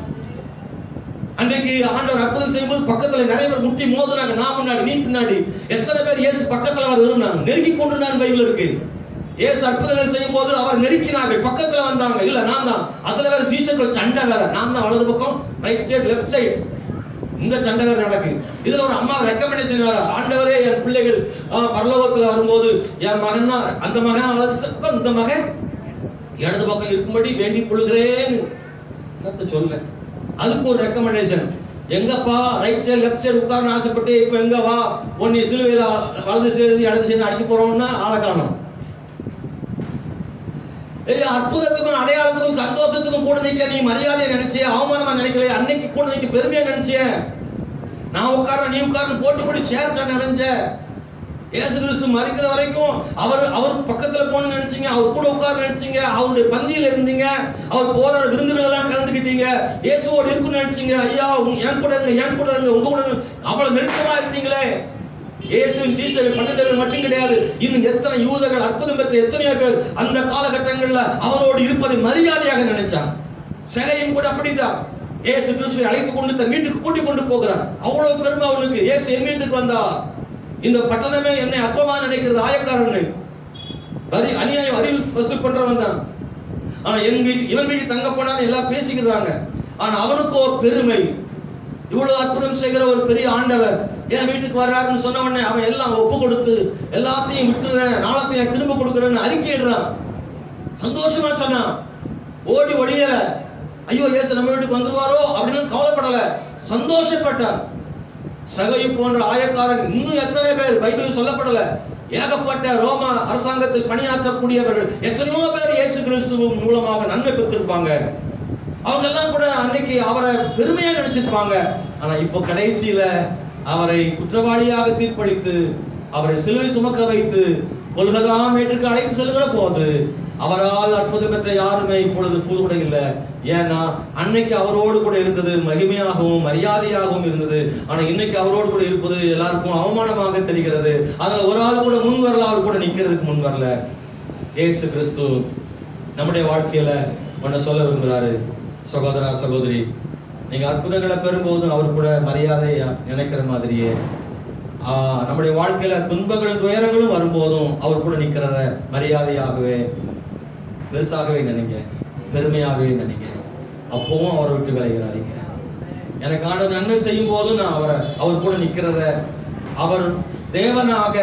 அன்றைக்கு ஆண்டவர் அற்புதம் செய்யும்போது பக்கத்துல நிறைய பேர் முட்டி மோதுனாங்க. நான் முன்னாடி, நீ பின்னாடி. எத்தனை பேர் இயேசு பக்கத்துல அவர் இருந்தாங்க, நெருங்கி கொண்டிருந்தாங்க. பைபிள் இருக்கு. இயேசு அற்புதங்கள் செய்யும் போது அவர் நெருக்கினார்கள், பக்கத்துல வந்தாங்க. இல்ல நான் தான். அதுல வேற சீசர்கள் சண்டை வேற. நான் தான் வலது பக்கம், ரைட் சைடு, லெஃப்ட் சைடு, இந்த சண்டை வேற நடக்கு. இதுல ஒரு அம்மா ரெக்கமெண்டேஷன் வேற. ஆண்டவரே, என் பிள்ளைகள் பரலோகத்துல வரும்போது என் மகன் தான், அந்த மகன் வலது பக்கம், இந்த மகன் இடது பக்கம் இருக்கும்படி வேண்டிக் கொள்கிறேன் சொல்ல. அதுக்கு ஒரு ரெக்கமெண்டேஷன். எங்கப்பா ரைட் சைடு லெஃப்ட் சைடு உட்கார்ந்து ஆசைப்பட்டு இப்ப எங்க வா, ஒன்னு சிலுவையில வலது சைடு இடது சைடு அடிக்க போறோம்னா ஆளை காணோம். அற்புதத்துக்கும் அடையாளத்துக்கும் சந்தோஷத்துக்கும் கூட நிக்க நீ மரியாதையை நினைச்சிய, அவமானமா நினைக்கல. அன்னைக்கு கூட நீ பெருமையா நினைச்சிய. நான் உட்கார நீ உட்கார்ந்து போட்டு போட்டு சேர் சண்டை நினைச்ச. இயேசு கிறிஸ்து மரிக்கிற வரைக்கும் அவர் பக்கத்துல போகணும்னு நினைச்சீங்க, அவர் கூட உட்கார்ந்து நினைச்சீங்க, அவருடைய பந்தியில இருந்தீங்க, அவர் போற விருந்துகள் எல்லாம் கலந்துக்கிட்டீங்க, இயேசுவோடு இருக்குன்னு நினைச்சீங்க. ஐயா என் கூட இருங்க, உங்க கூட அவ்வளவு நெருக்கமா இருந்தீங்களே. இயேசுவின் சீசர்கள் 12 பேர் மட்டும் கிடையாது, இன்னும் எத்தனை யூதர்கள், அற்புதம் பெற்ற எத்தனையோ பேர் அந்த காலகட்டங்கள்ல அவரோடு இருப்பதை மரியாதையாக நினைச்சாங்க. சகேயும் கூட அப்படிதான். இயேசு கிறிஸ்துவை அழைத்து கொண்டு தன் வீட்டுக்கு கூட்டிக் கொண்டு போகிறார். அவ்வளவு பெருமை அவனுக்கு. இயேசு என் வீட்டுக்கு வந்தார். இந்த பட்டணமே என்னை அற்பமா நினைக்கிறது, ஆயக்காரன் அநியாயம் அறிவில் வசூல் பண்றவன் தான். ஆனா இவன் வீட்டு தங்க போனான்னு எல்லாம் பேசிக்கிறாங்க. ஆனா அவனுக்கு ஒரு பெருமை. இவ்வளவு அற்புதம் செய்கிற ஒரு பெரிய ஆண்டவர் என் வீட்டுக்கு வர்றாருன்னு சொன்ன உடனே அவன் எல்லாம் ஒப்பு கொடுத்து எல்லாத்தையும் விட்டுறேன், நாளத்தையும் திரும்ப கொடுக்குறேன்னு அறிக்கையிடுறான். சந்தோஷமா சொன்னான், ஓடி ஒளியல. ஐயோ இயேசு நம்ம வீட்டுக்கு வந்துருவாரோ அப்படின்னு கவலைப்படல, சந்தோஷப்பட்டார். சகேயு போன்ற ஆயக்காரன் இன்னும் எத்தனை பேர் பைபிளில் சொல்லப்படல. ஏகப்பட்ட ரோம அரசாங்கத்தில் பணியாற்றக்கூடியவர்கள் எத்தனையோ பேர் இயேசு கிறிஸ்துவின் மூலமாக நன்மை பெற்றிருப்பாங்க. அவங்க எல்லாம் கூட அன்னைக்கு அவரை பெருமையா நினைச்சிருப்பாங்க. ஆனா இப்போ கடைசியில அவரை குற்றவாளியாக தீர்ப்பளித்து அவரை சிலுவை சுமக்க வைத்து கொல்கதா மேட்டுக்கு அழைத்து செல்கிற போது அவரால் அற்புதம் பெற்ற யாருமே இப்பொழுது கூட இல்லை. ஏன்னா அன்னைக்கு அவரோடு கூட இருந்தது மகிமையாகவும் மரியாதையாகவும் இருந்தது. ஆனா இன்னைக்கு அவரோடு கூட இருப்பது எல்லாருக்கும் அவமானமாக தெரிகிறது. அதுல ஒரு ஆள் கூட முன் வரல, அவர் கூட நிக்கிறதுக்கு முன் வரல. இயேசு கிறிஸ்து நம்முடைய வாழ்க்கையில ஒன்ன சொல்ல விரும்புகிறாரு, சகோதரா சகோதரி, நீங்க அற்புதங்களை பெறும்போதும் அவர் கூட மரியாதையா நினைக்கிற மாதிரியே நம்முடைய வாழ்க்கையில துன்பங்களும் துயரங்களும் வரும்போதும் அவர் கூட நிக்கிறத மரியாதையாகவே பெருசாகவே நினைங்க, பெருமையாகவே நினைங்க. அப்பவும் அவரை விட்டு விளைகிறாருங்க. எனக்கு ஆண்டவர் நன்மை செய்யும் போதும் நான் அவர் கூட நிக்கிறத, அவர் தேவனாக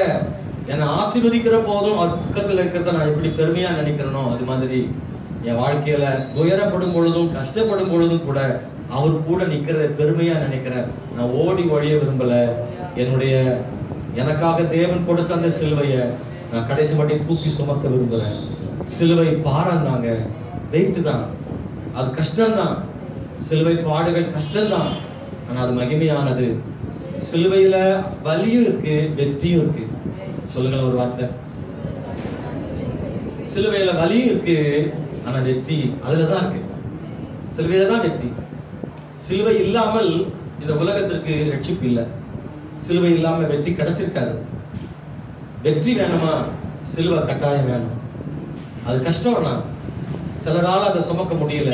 என்னை ஆசீர்வதிக்கிற போதும் அவர் பக்கத்தில் இருக்கிறத நான் எப்படி பெருமையா நினைக்கிறேனோ அது மாதிரி என் வாழ்க்கையில துயரப்படும் பொழுதும் கஷ்டப்படும் பொழுதும் கூட அவர் கூட நிக்கிறத பெருமையா நினைக்கிறேன். நான் ஓடி ஒழிய விரும்பல. எனக்காக தேவன் கொடுத்த அந்த சிலுவையை நான் கடைசி மட்டும் தூக்கி சுமக்க விரும்புறேன். சிலுவை பாரம் தாங்க, வெயிட்டு தான், அது கஷ்டம்தான். சிலுவை பாடுகள் கஷ்டம்தான், ஆனா அது மகிமையானது. சிலுவையில வலியும் இருக்கு, வெற்றியும் இருக்கு. சொல்லுங்க ஒரு வார்த்தை. சிலுவையில வலியும் இருக்கு, ஆனா வெற்றி அதுலதான் இருக்கு. சிலுவையில தான் வெற்றி. சிலுவை இல்லாமல் இந்த உலகத்திற்கு ரட்சிப்பு இல்லை. சிலுவை இல்லாம வெற்றி கிடைச்சிருக்காது. வெற்றி வேணுமா, சிலுவை கட்டாயம் வேணும். அது கஷ்டம்னா சிலரால் அதை சுமக்க முடியல.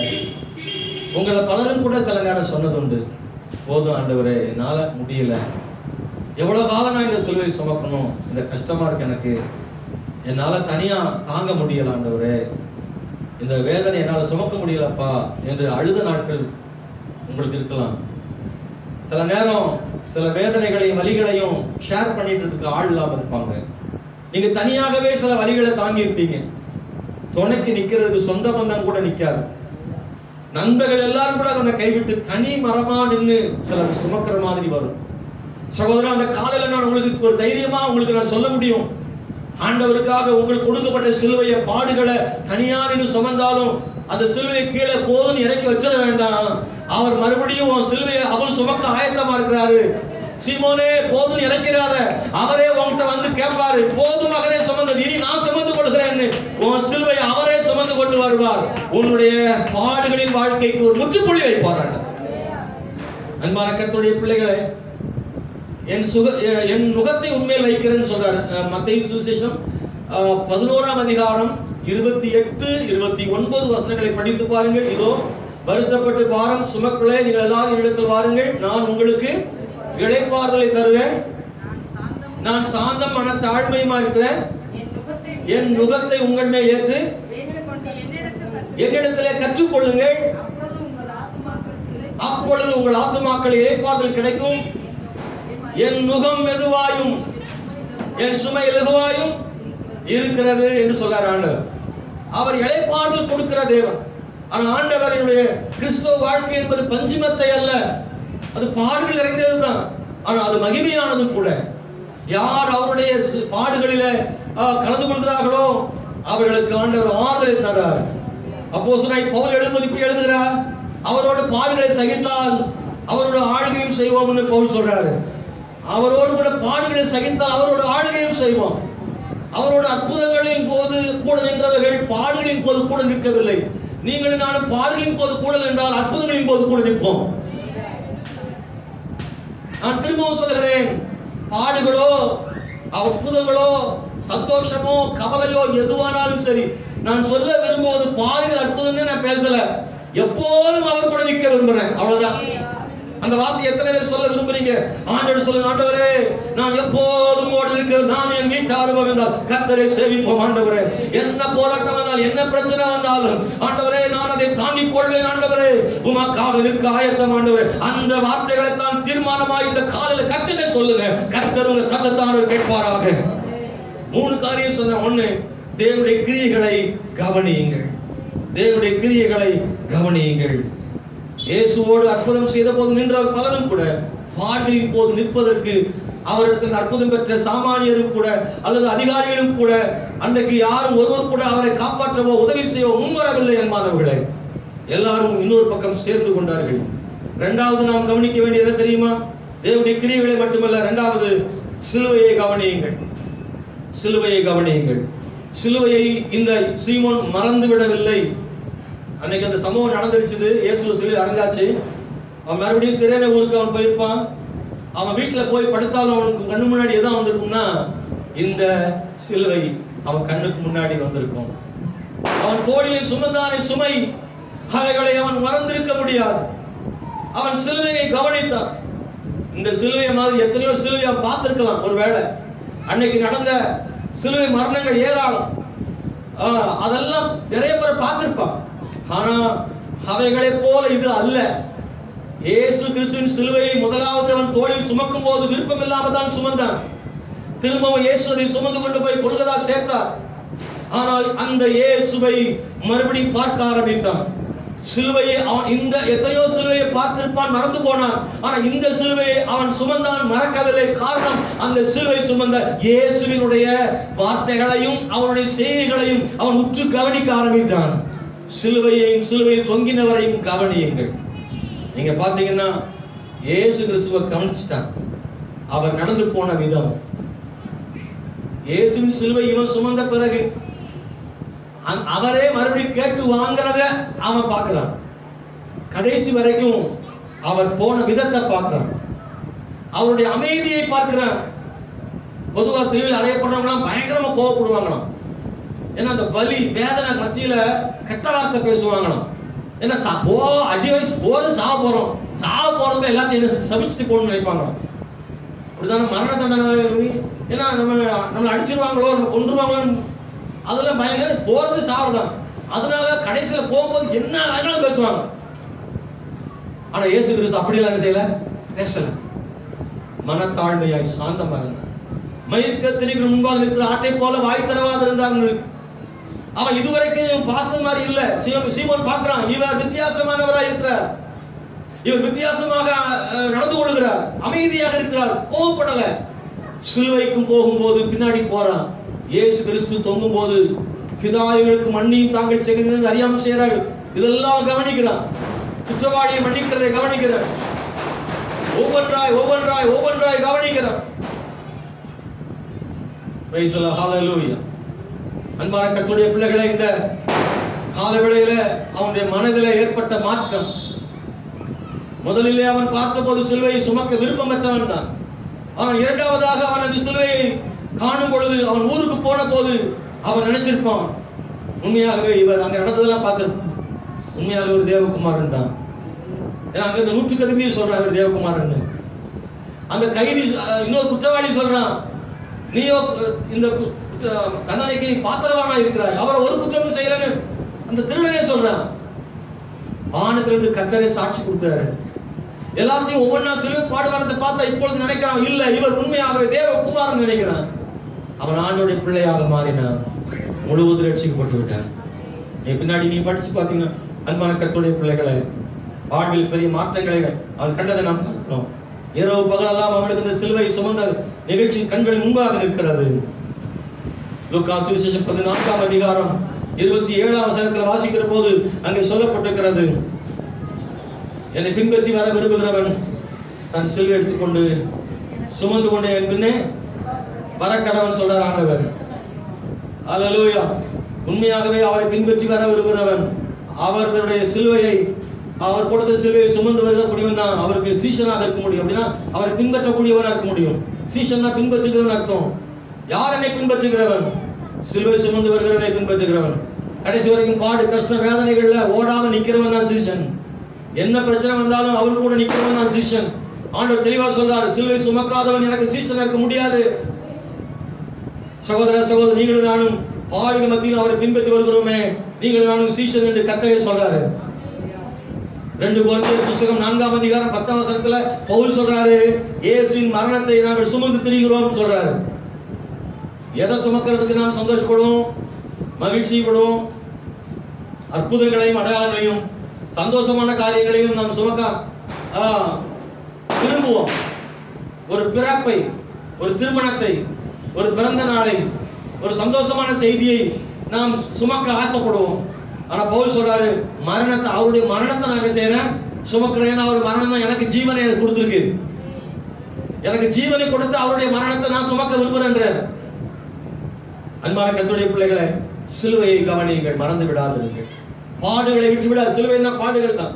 உங்களை பலரும் கூட சில நேரம் சொன்னதுண்டு, போதும் ஆண்டவரே என்னால முடியல, எவ்வளவு காலம் நான் இந்த சிலுவை சுமக்கணும், இந்த கஷ்டமா இருக்கு எனக்கு, என்னால தனியா தாங்க முடியல ஆண்டவரே, இந்த வேதனை என்னால சுமக்க முடியலப்பா என்று அழுத நாட்கள் உங்களுக்கு இருக்கலாம். சில நேரம் சில வேதனைகளையும் வலிகளையும் ஷேர் பண்ணிட்டு ஆள் இல்லாம இருப்பாங்க. நீங்க தனியாகவே சில வழிகளை தாங்கி இருப்பீங்க. துணைக்கு நிக்கிறதுக்கு சொந்த பந்தம் கூட நிக்காது. நண்பர்கள் எல்லாரும் கூட அவனை கைவிட்டு தனி மரமா நின்று சிலர் சுமக்கிற மாதிரி வரும். சகோதரன், அந்த காலையில நான் உங்களுக்கு ஒரு தைரியமா உங்களுக்கு நான் சொல்ல முடியும், ஆண்டவருக்காக உங்களுக்கு கொடுக்கப்பட்ட சிலுவையை பாடுகளை தனியா நின்று சுமந்தாலும் அந்த சிலுவையை கீழே போதும் இறக்கி வச்சிட வேண்டாம். அவர் மறுபடியும் சிலுவையை அவர் சுமக்க ஆயத்தமா இருக்கிறாரு. சீமோனே போதும் இறக்கிறாத, அவரே உன்கிட்ட வந்து கேட்பாரு, போதும் மகனே சுமந்தது, இனி நான் சுமந்து கொள்கிறேன்னு உன் சிலுவையை அவரே சுமந்து கொண்டு வருவார். உன்னுடைய பாடுகளின் வாழ்க்கைக்கு ஒரு முற்றுப்புள்ளி வைப்பார். அன்பான கர்த்தருடைய பிள்ளைகளே, என் நுகத்தை உண்மையில் வைக்கிறேன்னு சொல்றாரு. மத்தேயு சுவிசேஷம் 11ஆம் அதிகாரம் 28, 29 வசனங்களை படித்து பாருங்கள். இதோ வருத்தப்பட்டு பாரம் சுமக்களே, நீங்கள் எல்லாரும் இடத்தில் வாருங்கள், நான் உங்களுக்கு இளைப்பாறுதலை தருவேன். நான் சாந்தம் மன தாழ்மையுமா இருக்கிறேன். என் நுகத்தை உங்கள் மேல் ஏற்று என்னிடத்திலே கற்றுக்கொள்ளுங்கள், அப்பொழுது உங்கள் ஆத்துமாக்கள் இளைப்பாறுதல் கிடைக்கும். என் நுகம் மெதுவாயும் என் சுமை இலகுவாயும் இருக்கிறது என்று சொல்றார் ஆண்டவர். அவர் இளைப்பாறுதல் கொடுக்கிற தேவன். ஆனா ஆண்டவருடைய கிறிஸ்தவ வாழ்க்கை என்பது பஞ்சுமத்தை அல்ல, அது பாடுகள் நிறைந்ததுதான். ஆனா அது மகிமையானது கூட. யார் அவருடைய பாடுகளில கலந்து கொள்கிறார்களோ அவர்களுக்கு ஆண்டவர் ஆறுதலை தர்றார். அப்போஸ்தலனாகிய பவுல் எழுதுகிறார், அவரோடு பாடுகளை சகித்தால் அவரோட ஆளுகையும் செய்வோம்னு பவுல் சொல்றாரு. அவரோடு கூட பாடுகளை சகித்தால் அவரோட ஆளுகையும் செய்வோம். அவரோட அற்புதங்களின் போது கூட நின்றவர்கள் பாடுகளின் போது கூட நிற்கவில்லை. நீங்களும் நானும் பாடுகளின் போது கூட நின்றால் அற்புதங்களின் போது கூட நிற்போம். நான் திரும்பவும் சொல்கிறேன், பாடுகளோ அற்புதங்களோ சந்தோஷமோ கவலையோ எதுவானாலும் சரி, நான் சொல்ல விரும்புவது பாடுகள் அற்புதம்னு நான் பேசல, எப்போதும் அவர் கூட நிற்க விரும்புறேன், அவ்வளவுதான். அந்த வார்த்தை எத்தனை பேர் சொல்ல விரும்புறீங்க? ஆண்டவர் சொல்லுங்க, ஆண்டவரே நான் எப்போதும் ஓடி இருக்க, நான் என் வீட்டாரும் என்றால் கர்த்தரை சேவிப்போம். ஆண்டவரே என்ன போராட்டம் வந்தாலும் என்ன பிரச்சனை வந்தாலும் ஆண்டவரே நான் அதை தாங்கிக் கொள்வேன். ஆண்டவரே உமக்காக நிற்க ஆயத்தம். ஆண்டவரே அந்த வார்த்தைகளை தான் தீர்மானமாய் இந்த காலையில கர்த்தரை சொல்லுங்க. கர்த்தர் உங்க சத்தத்தானவர் கேட்பாராக. 3 காரியம் சொன்ன. 1, தேவனுடைய கிரியைகளை கவனியுங்கள். தேவனுடைய கிரியைகளை கவனியுங்கள். இயேசுவோடு அற்புதம் செய்த போது நின்ற பலரும் கூட பாடுகளின் போது நிற்பதற்கு அவரிடத்தில் அற்புதம் பெற்ற சாமானியரும் கூட அல்லது அதிகாரிகளும் கூட அன்றைக்கு யாரும் ஒருவர் கூட அவரை காப்பாற்றவோ உதவி செய்யவோ முன்வரவில்லை. என்பானவர்களே, எல்லாரும் இன்னொரு பக்கம் சேர்ந்து கொண்டார்கள். 2வது நாம் கவனிக்க வேண்டியது என்ன தெரியுமா? தேவனுடைய கிரியைகளை மட்டுமல்ல, 2வது சிலுவையை கவனியுங்கள். சிலுவையை கவனியுங்கள். சிலுவையை இந்த சீமோன் மறந்து விடவில்லை. அன்னைக்கு அந்த சம்பவம் நடந்துருச்சு. இயேசு சிலுவையில் அறைஞ்சாச்சு. அவன் மறுபடியும் சிறையான ஊருக்கு அவன் போயிருப்பான். அவன் வீட்டில் போய் படுத்தாலும் அவனுக்கு கண்ணு முன்னாடி எதான் வந்திருக்கும்னா இந்த சிலுவை அவன் கண்ணுக்கு முன்னாடி வந்திருக்கும். அவன் தோளில் சுமந்தானே சுமை, அவைகளை அவன் மறந்திருக்க முடியாது. அவன் சிலுவையை கவனித்தான். இந்த சிலுவை மாதிரி எத்தனையோ சிலுவை அவன் பார்த்திருக்கலாம். ஒருவேளை அன்னைக்கு நடந்த சிலுவை மரணங்கள் ஏராளம், அதெல்லாம் நிறைய பேர் பார்த்திருப்பான். ஆனா அவைகளை போல இது அல்ல. இயேசு கிறிஸ்துவின் சிலுவையை முதலாவது அவன் தோளில் சுமக்கும் போது விருப்பம் இல்லாமல் தான் சுமந்தான். திரும்பவும் இயேசு அதை சுமந்து கொண்டு போய் கொல்கதா சேர்த்தார். ஆனால் அந்த இயேசுவை மறுபடியும் பார்க்க ஆரம்பித்தான். சிலுவையை அவன் இந்த எத்தனையோ சிலுவையை பார்த்திருப்பான், மறந்து போனான். ஆனா இந்த சிலுவையை அவன் சுமந்தான், மறக்கவில்லை. காரணம், அந்த சிலுவை சுமந்த இயேசுவினுடைய வார்த்தைகளையும் அவனுடைய செய்திகளையும் அவன் உற்று கவனிக்க ஆரம்பித்தான். சிலுவையையும் சிலுவையில் தொங்கினவரையும் கவனியுங்கள். நீங்க பாத்தீங்கன்னா இயேசு கிறிஸ்துவை கவனிச்சுட்டான். அவர் நடந்து போன விதம், இயேசுவின் சிலுவை இவன் சுமந்த பிறகு அவரே மறுபடியும் கேட்டு வாங்குறத அவன் பார்க்கிறான். கடைசி வரைக்கும் அவர் போன விதத்தை பார்க்கிறான். அவருடைய அமைதியை பார்க்கிறான். பொதுவா சிலுவையில் அறையப்படுறவங்களாம் பயங்கரமா கோவப்படுவாங்களாம். ஏன்னா அந்த பலி வேதனை மத்தியில கெட்ட வார்த்தை பேசுவாங்களாம். ஏன்னா அடி வயசு போறது சாவ போறதுல எல்லாத்தையும் சபிச்சுட்டு போகணும்னு நினைப்பாங்களாம். அப்படிதான மரண தண்டனை. ஏன்னா நம்மளை அடிச்சிருவாங்களோ, நம்ம கொன்றுவாங்களோ, அதெல்லாம் பயங்கர போறது சாவதான். அதனால கடைசியில போகும்போது என்ன ஆனாலும் பேசுவாங்க. ஆனா இயேசு கிறிஸ்து அப்படியெல்லாம் என்ன செய்யல, பேசல. மனத்தாழ்மையாய் சாந்தமா இருந்தார். மயிர்கத்தரிக்கு முன்பாக இருக்கிற ஆட்டை போல வாய் திறவாது இருந்தார்கள். அவன் இதுவரைக்கும் பார்த்தது மாதிரி இல்ல. சீமோன் பார்க்கிறான், இவர் வித்தியாசமானவராக இருக்கிறார், இவர் வித்தியாசமாக நடந்து கொள்கிறார், அமைதியாக இருக்கிறார், கோபப்படல. சிலுவைக்கும் போகும்போது பின்னாடி போறான். இயேசு கிறிஸ்து தொங்கும் போது பிதாவிகளுக்கு மன்னியும் தாங்கள் செய்கிறது அறியாமல் செய்கிறார்கள். இதெல்லாம் கவனிக்கிறான். குற்றவாளியை மன்னிக்கிறதை கவனிக்கிறார். ஒவ்வொன்றாய் கவனிக்கிறார். அன்பான கர்த்தருடைய பிள்ளைகளை, இந்த காலவேளையில அவனுடைய மனதில் ஏற்பட்ட மாற்றம். முதலிலே அவன் பார்த்தபோது சிலுவையை சுமக்க விருப்பமற்றவன் தான். அவன் இரண்டாவதாக அவன் அந்த சிலுவையை காணும் பொழுது, அவன் ஊருக்கு போன போது அவன் நினைச்சிருப்பான், உண்மையாகவே இவர் அங்க நடந்ததெல்லாம் பார்த்திருப்பான், உண்மையாக ஒரு தேவகுமாரன் தான். ஏன்னா அங்க இந்த 100க்கு அதிபதி சொல்றான் இவர் தேவகுமாரன். அந்த கைதி இன்னொரு குற்றவாளி சொல்றான், நீயோ இந்த தண்டனைக்கு பாத்திரவானா இருக்கிறாய், அவரை ஒரு குற்றமும் செய்யலன்னு அந்த திருடனே சொல்றான். வானத்திலிருந்து கர்த்தரே சாட்சி கொடுத்தாரு. எல்லாத்தையும் ஒவ்வொன்றா சிலுவை பாடுவாரத்தை பார்த்தா இப்பொழுது நினைக்கிறான், இல்ல இவர் உண்மையாகவே தேவகுமாரன் நினைக்கிறான். அவன் ஆண்டோடைய பிள்ளையாக மாறினான், முழுவதும் ரட்சிக்கப்பட்டு விட்டான். பின்னாடி நீ படிச்சு பார்த்தீங்கன்னா அன்பான கர்த்தருடைய பிள்ளைகளை, வாழ்வில் பெரிய மாற்றங்களை அவன் கண்டதை நாம் பார்க்கிறோம். இரவு பகலெல்லாம் அவனுக்கு இந்த சிலுவை சுமந்த நிகழ்ச்சி கண்கள் முன்பாக நிற்கிறது. லூக்கா சுவிசேஷம் 14ஆம் அதிகாரம் 27ஆம் வசனத்தில் வாசிக்கிற போது அங்கே சொல்லப்பட்டிருக்கிறது, என்னை பின்பற்றி வர விரும்புகிறவன் தன் சிலுவை எடுத்துக்கொண்டு சுமந்து கொண்டே என் பின்னே வர கடவன் சொல்றார் ஆண்டவர். அல்லேலூயா. உண்மையாகவே அவரை பின்பற்றி வர விரும்புகிறவன் அவர்களுடைய சிலுவையை, அவர் கொடுத்த சிலுவையை சுமந்து வரக்கூடியவன் தான் அவருக்கு சீஷனாக இருக்க முடியும். அப்படின்னா அவரை பின்பற்றக்கூடியவனாக இருக்க முடியும். சீஷனா பின்பற்றுகிறவன் அர்த்தம். யார் என்னை பின்பற்றுகிறவன்? சிலுவை சுமந்து வருகிறவனை பின்பற்றுகிறவன். கடைசி வரைக்கும் பாடு கஷ்ட வேதனைகள்ல ஓடாம நிக்கிறவன் தான் சீஷன். என்ன பிரச்சனை வந்தாலும் அவரு கூட நிக்கிறவன் தான் சீஷன். ஆண்டவர் தெளிவா சொல்றாரு, சிலுவை சுமக்காதவன் எனக்கு சீஷனா இருக்க முடியாது. சகோதர சகோதரி, நீங்களும் நானும் பாடுகள் மத்தியில் அவரை பின்பற்றி வருகிறோமே, நீங்களும் நானும் சீஷன் என்று கர்த்தரே சொல்றாரு. 2 கொரிந்தியர் புத்தகம் 4ஆம் அதிகாரம் 10ஆம் வசனத்துல பவுல் சொல்றாரு, இயேசுவின் மரணத்தை நாங்கள் சுமந்து திரிகிறோம் சொல்றாரு. எதை சுமக்கிறதுக்கு நாம் சந்தோஷப்படுவோம், மகிழ்ச்சிப்படுவோம், அற்புதங்களையும் அடையாளங்களையும் சந்தோஷமான காரியங்களையும் நாம் சுமக்க விரும்புவோம். ஒரு பிறப்பை, ஒரு திருமணத்தை, ஒரு பிறந்த நாளை, ஒரு சந்தோஷமான செய்தியை நாம் சுமக்க ஆசைப்படுவோம். ஆனா பவுல் சொல்றாரு, மரணத்தை, அவருடைய மரணத்தை நாங்க செய்யறேன் சுமக்கிறேன். அவர் மரணம் தான் எனக்கு ஜீவனை எனக்கு கொடுத்துருக்கு, எனக்கு ஜீவனை கொடுத்து அவருடைய மரணத்தை நான் சுமக்க விரும்புறேன். அன்பான கர்த்தருடைய பிள்ளைகளை, சிலுவையை கவனியுங்கள், மறந்து விடாதீர்கள். பாடுகளை விட்டு விடாது, சிலுவைனா பாடுகள் தான்.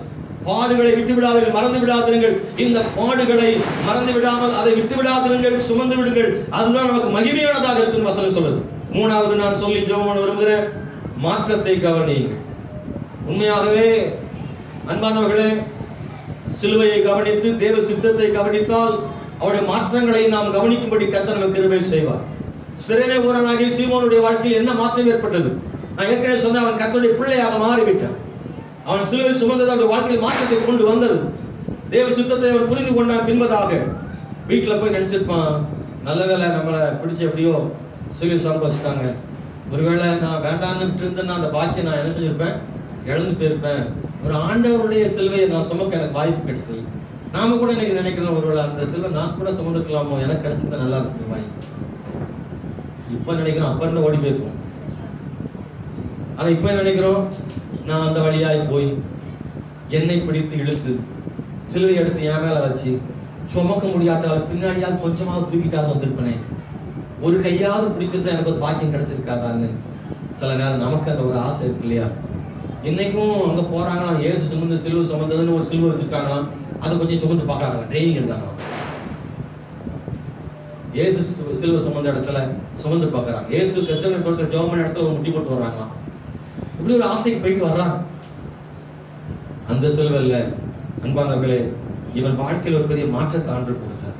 பாடுகளை விட்டு விடாதீர்கள், மறந்து விடாதீர்கள். இந்த பாடுகளை மறந்து விடாமல் அதை விட்டு விடாதீர்கள், சுமந்து விடுங்கள். அதுதான் நமக்கு மகிமையானதாக இருக்குன்னு வசனம் சொல்லுது. 3வது நான் சொல்லி ஜெபம் வருகிற மாற்றத்தை கவனியுங்கள். உண்மையாகவே அன்பானவர்களே, சிலுவையை கவனித்து தேவ சித்தத்தை கவனித்தால் அவருடைய மாற்றங்களை நாம் கவனிக்கும்படி கர்த்தர் நமக்கு கிருபை செய்வார். சிறைனை ஊரனாகிய சீமோனுடைய வாழ்க்கையில் என்ன மாற்றம் ஏற்பட்டது? நான் ஏற்கனவே சொன்ன, அவன் கர்த்தருடைய பிள்ளையாக மாறிவிட்டான். அவன் சிலுவை சுமந்தது அவருடைய வாழ்க்கையில் மாற்றத்தை கொண்டு வந்தது. தேவ சித்தத்தை அவன் புரிந்து கொண்டான். பின்பதாக வீட்டில் போய் நினைச்சிருப்பான், நல்ல வேலை நம்மளை பிடிச்ச எப்படியோ சிலுவை சம்பவிச்சிட்டாங்க, ஒருவேளை நான் வேண்டான்னு இருந்தேன்னா அந்த பாக்கியம் நான் என்ன செஞ்சிருப்பேன், இழந்து போயிருப்பேன். ஒரு ஆண்டவருடைய சிலுவையை நான் சுமக்க எனக்கு வாய்ப்பு கிடைச்சது. நாம கூட இன்னைக்கு நினைக்கிறோம், ஒருவேளை அந்த சிலுவை நான் கூட சுமந்துக்கலாமோ, எனக்கு கிடைச்சது நல்லா இருக்கு வாய்ப்பு. இப்ப நினைக்கிறோம், அப்ப இருந்து ஓடி போயிருக்கோம். ஆனா இப்ப நினைக்கிறோம், நான் அந்த வழியாய் போய் என்னை பிடித்து இழுத்து சிலுவை எடுத்து என் மேல வச்சு சுமக்க முடியாட்டாலும் பின்னாடியாவது கொஞ்சமாவது தூக்கிட்டாவது வந்திருப்பனே, ஒரு கையாவது பிடிச்சிருந்தா எனக்கு ஒரு பாக்கியம் கிடைச்சிருக்காதான்னு சில நேரம் நமக்கு அந்த ஒரு ஆசை இருக்கு இல்லையா? இன்னைக்கும் அங்க போறாங்களாம், ஏசு சுமந்து சிலுவை சுமந்ததுன்னு ஒரு சிலுவை வச்சிருக்காங்களாம், அதை கொஞ்சம் சுமந்து பார்க்கறாங்க, ட்ரைனிங் எடுத்தாங்களாம். ஏசு சிலுவை சுமந்த இடத்துல சுமந்து பார்க்கறாங்க, ஏசு கெத்செமனே தோட்டத்துல ஜெபம் பண்ண இடத்துல முட்டி போட்டு வர்றாங்களாம். இப்படி ஒரு ஆசைக்கு போயிட்டு வர்றாங்க. அந்த சிலுவையில அன்பானவர்களே, இவன் வாழ்க்கையில் ஒரு பெரிய மாற்றத்தை ஆண்டவர் கொடுத்தார்.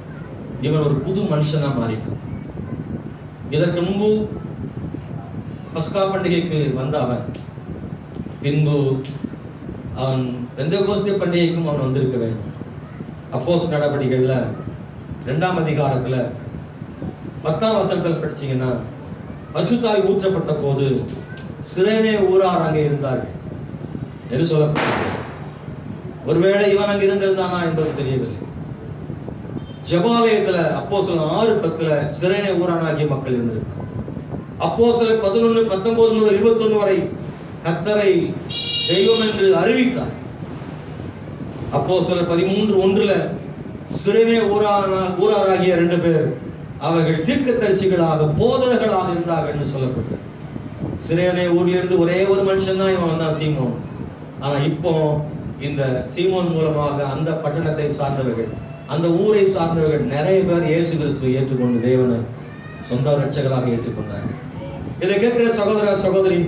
இவன் ஒரு புது மனுஷனா மாறிட்டான். இதற்கு முன்பு பஸ்கா பண்டிகைக்கு வந்த அவன், பின்பு அவன் பெந்தெகோஸ்தே பண்டிகைக்கும் அவன் வந்திருக்க வேண்டும். அப்போஸ்தலர் நடவடிக்கைகள்ல 2ஆம் அதிகாரத்துல 10ஆம் வசனத்தில் படிச்சீங்கன்னா, பரிசுத்தாவி ஊற்றப்பட்ட போது சிரேனே ஊரார் அங்கே இருந்தார்கள் என்று சொல்லப்பட்டது. ஒருவேளை இவன் அங்கே இருந்திருந்தானா என்பது தெரியவில்லை. ஜெபாலயத்துல அப்போஸ்தலர் 6:10 சிரேனே ஊரானாகிய மக்கள் இருந்திருக்காங்க. அப்போஸ்தலர் 11:19 முதல் 21 வரை கர்த்தரை தெய்வம் என்று அறிவித்தார். அப்போஸ்தலர் 13:1 சிரேனே ஊராராகிய 2 பேர் அவர்கள் தீர்க்கதரிசிகளாக போதகர்களாக இருந்தார்கள் என்று சொல்லப்பட்டது. சிரேனே ஊர்ல இருந்து ஒரே ஒரு மனுஷன் தான் இவன் வந்தான், சீமோன். ஆனா இப்போ இந்த சீமோன் மூலமாக அந்த பட்டணத்தை சார்ந்தவர்கள், அந்த ஊரை சார்ந்தவர்கள் நிறைய பேர் இயேசு கிறிஸ்துவை ஏற்றுக்கொண்டு தேவனை சொந்த ரட்சகராக ஏற்றுக்கொண்டார்கள். இதை கேட்கிற சகோதர சகோதரி,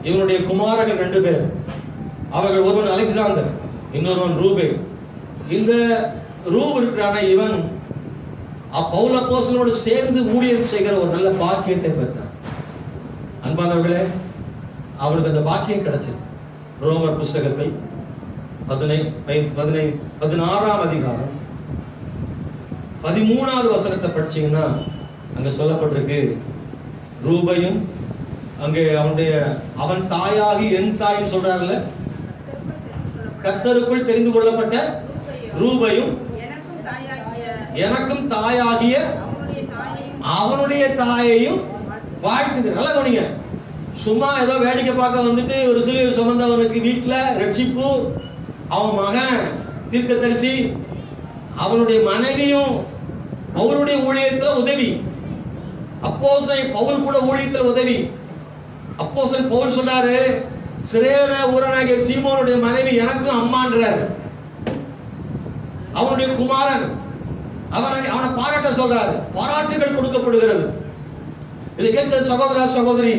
இவனுடைய குமாரர்கள் 2 பேர். அவர்கள் ஒருவன் அலெக்சாந்தர், இன்னொருவன் ரூபே. இந்த ரூப் இருக்கிறான இவன் பவுல் அப்போஸ்தலனோடு சேர்ந்து ஊழியம் செய்கிற ஒரு நல்ல பாக்கியத்தை பெற்றான். அன்பானவர்களே, அவனுக்கு அந்த பாக்கியம் கிடைச்சது. ரோமர் புஸ்தகத்தில் 16ஆம் அதிகாரம் 13வது வசனத்தை படிச்சீங்கன்னா அங்க சொல்லப்பட்டிருக்கு, ரூபையும் அங்கே அவன் தாயாகி என் தாயின்னு சொல்றாருல்ல, கர்த்தருக்குள் தெரிந்து கொள்ளப்பட்ட ரூபையும் எனக்கும் தாயாகிய அவனுடைய தாயையும் வாழ்த்துக்கள். நல்லா கவனிங்க. சும்மா ஏதோ வேடிக்கை பார்க்க வந்துட்டு ஒரு சிலுவை சுமந்தவனுக்கு வீட்டுல ரட்சிப்பு, அவன் மகன் தீர்க்கதரிசி, அவனுடைய மனைவியும் பவுலுடைய ஊழியத்துல உதவி. அப்போஸ்தலன் பவுல் கூட ஊழியத்துல உதவி. அப்போஸ்தலன் பவுல் சொன்னாரு, சிரேனே ஊரானாகிய சீமோனுடைய மனைவி எனக்கும் அம்மான்றார். அவனுடைய குமாரன், அவனை பாராட்ட சொல்றாரு. பாராட்டுகள் கொடுக்கப்படுகிறது. இதை கேட்கிற சகோதர சகோதரி,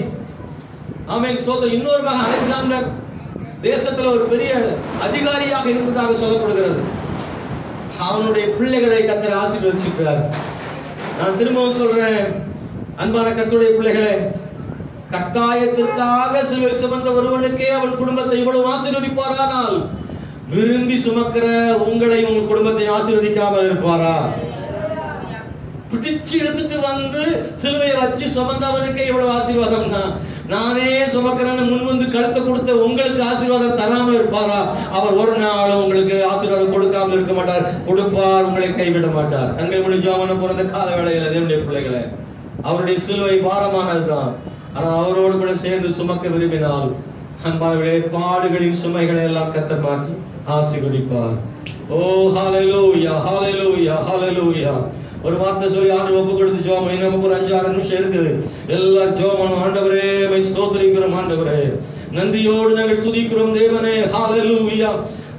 ஆமென் ஸ்தோத்திரம். இன்னொரு மகன் அலெக்சாந்தர் தேசத்துல ஒரு பெரிய அதிகாரியாக இருந்ததாக சொல்லப்படுகிறது. அவனுடைய பிள்ளைகளை கர்த்தர் ஆசீர்வதிச்சிருக்கிறார். நான் திரும்பவும் சொல்றேன், அன்பான கர்த்தருடைய பிள்ளைகளே, கட்டாயத்திற்காக சிலுவை சுமந்த ஒருவனுக்கே அவன் குடும்பத்தை இவ்வளவு ஆசீர்வதிப்பாரானால், விரும்பி சுமக்கிற உங்களை உங்கள் குடும்பத்தை ஆசீர்வதிக்காமல் இருப்பாரா? பிடிச்சு எடுத்துட்டு வந்து சிலுவையை வச்சு சுமந்தவனுக்கே இவ்வளவு ஆசீர்வாதம்னா, நானே சுமக்கிறேன்னு முன் வந்து கழுத்தை கொடுத்த உங்களுக்கு ஆசீர்வாதம் தராம இருப்பாரா? அவர் ஒரு நாளும் உங்களுக்கு ஆசீர்வாதம் கொடுக்காமல் இருக்க மாட்டார். கொடுப்பார், உங்களை கைவிட மாட்டார். கண்கள் முடிஞ்சாமன பிறந்த கால வேளையில் தேவனுடைய பிள்ளைகளை, அவருடைய சிலுவை பாரமானதுதான். ஆனா அவரோடு கூட சேர்ந்து சுமக்க விரும்பினால், அன்பானவர்களே, பாடுகளின் சுமைகளை எல்லாம் கர்த்தர் மாற்றி ஆசீர்வதிப்பார். ஓ ஹalleluya, ஹalleluya, ஹalleluya. ஒரு வார்த்தை சொல்லி ஆண்டு ஒப்பு கொடுத்து ஜெபம். நமக்கு ஒரு 5-6 நிமிஷம் இருக்குது. எல்லாரும் ஜெபம். ஆண்டவரே மை ஸ்தோத்திரிக்கிறோம், ஆண்டவரே நன்றியோடு நாங்கள் துதிக்கிறோம் தேவனே. ஹalleluya.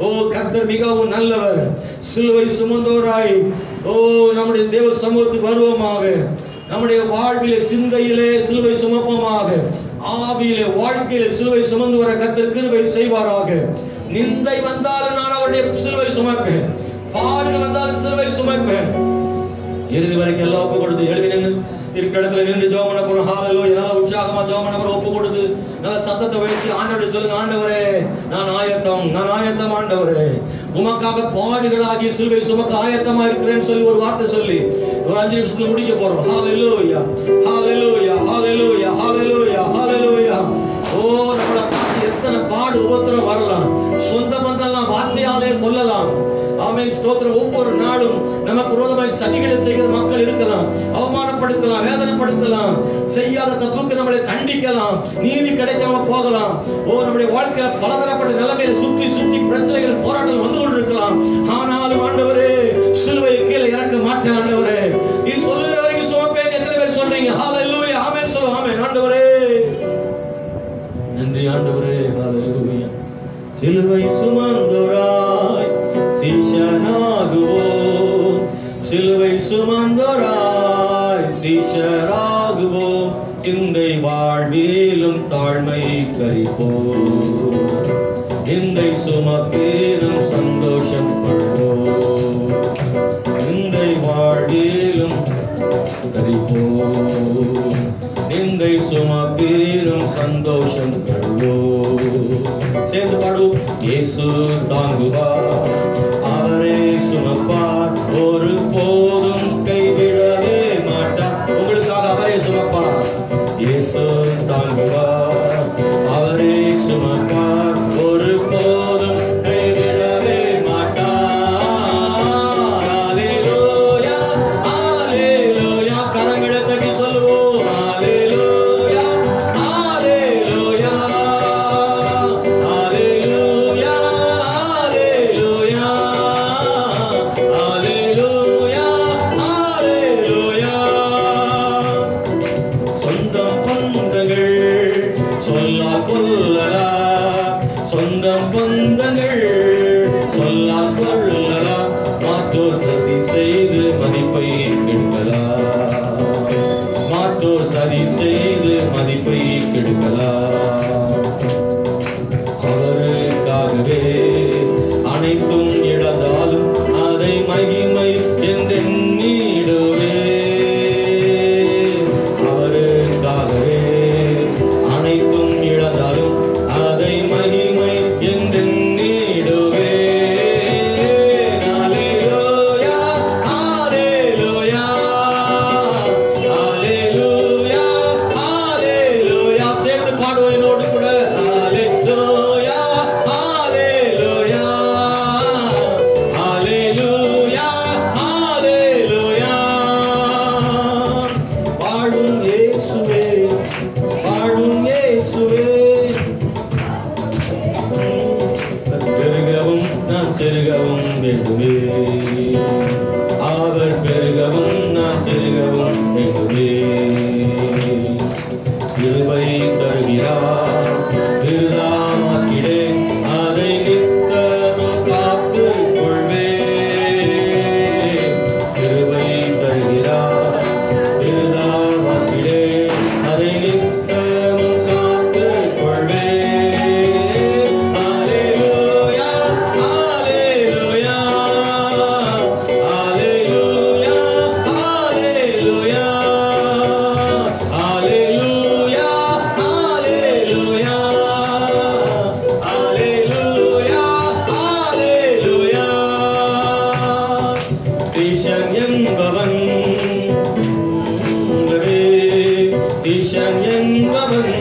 ஓ கர்த்தர் மிகவும் நல்லவர். சிலுவை சுமந்தோராய் ஓ நம்முடைய தேவ சமூகத்துக்கு வருவோமாக. நம்முடைய வாழ்விலே சிந்தையிலே சிலுவை சுமப்போமாக. ஆவியிலே வாழ்க்கையிலே சிலுவை சுமந்து வர கர்த்தர் கிருபை செய்வாராக. நிந்தை வந்தாலும் நான் அவருடைய சிலுவை சுமப்பேன். பாடுகள் வந்தாலும் சிலுவை சுமப்பேன். இறுதி வரைக்கும் எல்லாம் ஒப்பு கொடுத்து எழுதி நின்று இருக்கிற இடத்துல நின்று ஜெபம் பண்ண போறோம். ஹalleluya. நல்லா உற்சாகமா ஜெபம் பண்ண போறோம். ஒப்பு கொடுத்து நல்ல சத்தத்தை உயர்த்தி ஆண்டவரே சொல்லுங்க, ஆண்டவரே நான் ஆயத்தம் ஆண்டவரே, உமக்காக பாடுகளாகிய சிலுவை சுமக்க ஆயத்தமா இருக்கிறேன்னு சொல்லி ஒரு வார்த்தை சொல்லி ஒரு 5 நிமிஷத்துல முடிக்க போறோம். ஹalleluya, ஹalleluya, ஹalleluya, ஹalleluya, ஹalleluya. ஓ நம்மள பார்த்து எத்தனை பாடு உபத்திரம் வரலாம், சொந்த பந்தெல்லாம் வார்த்தையாலே கொல்லலாம். ஆமென் ஸ்தோத்திரம். ஒவ்வொரு நாளும் நமக்கு விரோதமாய் சதிகளை செய்கிற மக்கள் இருக்கலாம், அவமானப்படுத்தலாம், வேதனைப்படுத்தலாம், செய்யாத தப்புக்கு நம்மளை தண்டிக்கலாம், நீதி கிடைக்காம போகலாம். ஓ நம்முடைய வாழ்க்கையில பலதரப்பட்ட நிலைமையில சுற்றி சுற்றி பிரச்சனைகள் போராட்டங்கள் வந்து கொண்டிருக்கலாம். ஆனாலும் ஆண்டவரே சிலுவை கீழே இறக்க மாட்டேன் ஆண்டவரே, நீ சொல்லுகிற வரைக்கும் சுமப்பேன். எத்தனை பேர் சொல்றீங்க? ஹalleluya, ஆமென் சொல்லுங்க. ஆமென் ஆண்டவரே, நன்றி ஆண்டவரே. ஹalleluya. சிலுவை சுமந்தோராய் சீஷனாகுவோம், சிலுவை சுமந்தோராய் சீஷராகுவோம், சிந்தை வாழ்விலும் தாழ்மை கரிப்போம், சிந்தை சுமப்பேனும் சந்தோஷம் கொள்வோம், சிந்தை வாழ்விலும் கரிப்போம், சிந்தை சுமப்பேனும் சந்தோஷம் கொள்வோம். சேர்ந்து பாடுவோம். இயேசு தாங்குவார், அவரே சுமப்பார், ஒரு போதும் கைவிடவே மாட்டார். பெருகவும் வேண்டுமே. அவர் பெருகவும் நான் சிறுகவும் வேண்டுமே. கிருபை தருகிறார் திருதாமாக்கிடேன், அதை நித்தமும் காத்து கொள்வேன். கிருபை தருகிறார் திருதாமாக்கிடேன், அதை நித்தமும் காத்து கொள்வேன். அல்லேலூயா அல்லேலூயா அல்லேலூயா அல்லேலூயா அல்லேலூயா அல்லேலூயா அல்லேலூயா அல்லேலூயா. சீஷன் என்பவன் சீஷன் என்பவன்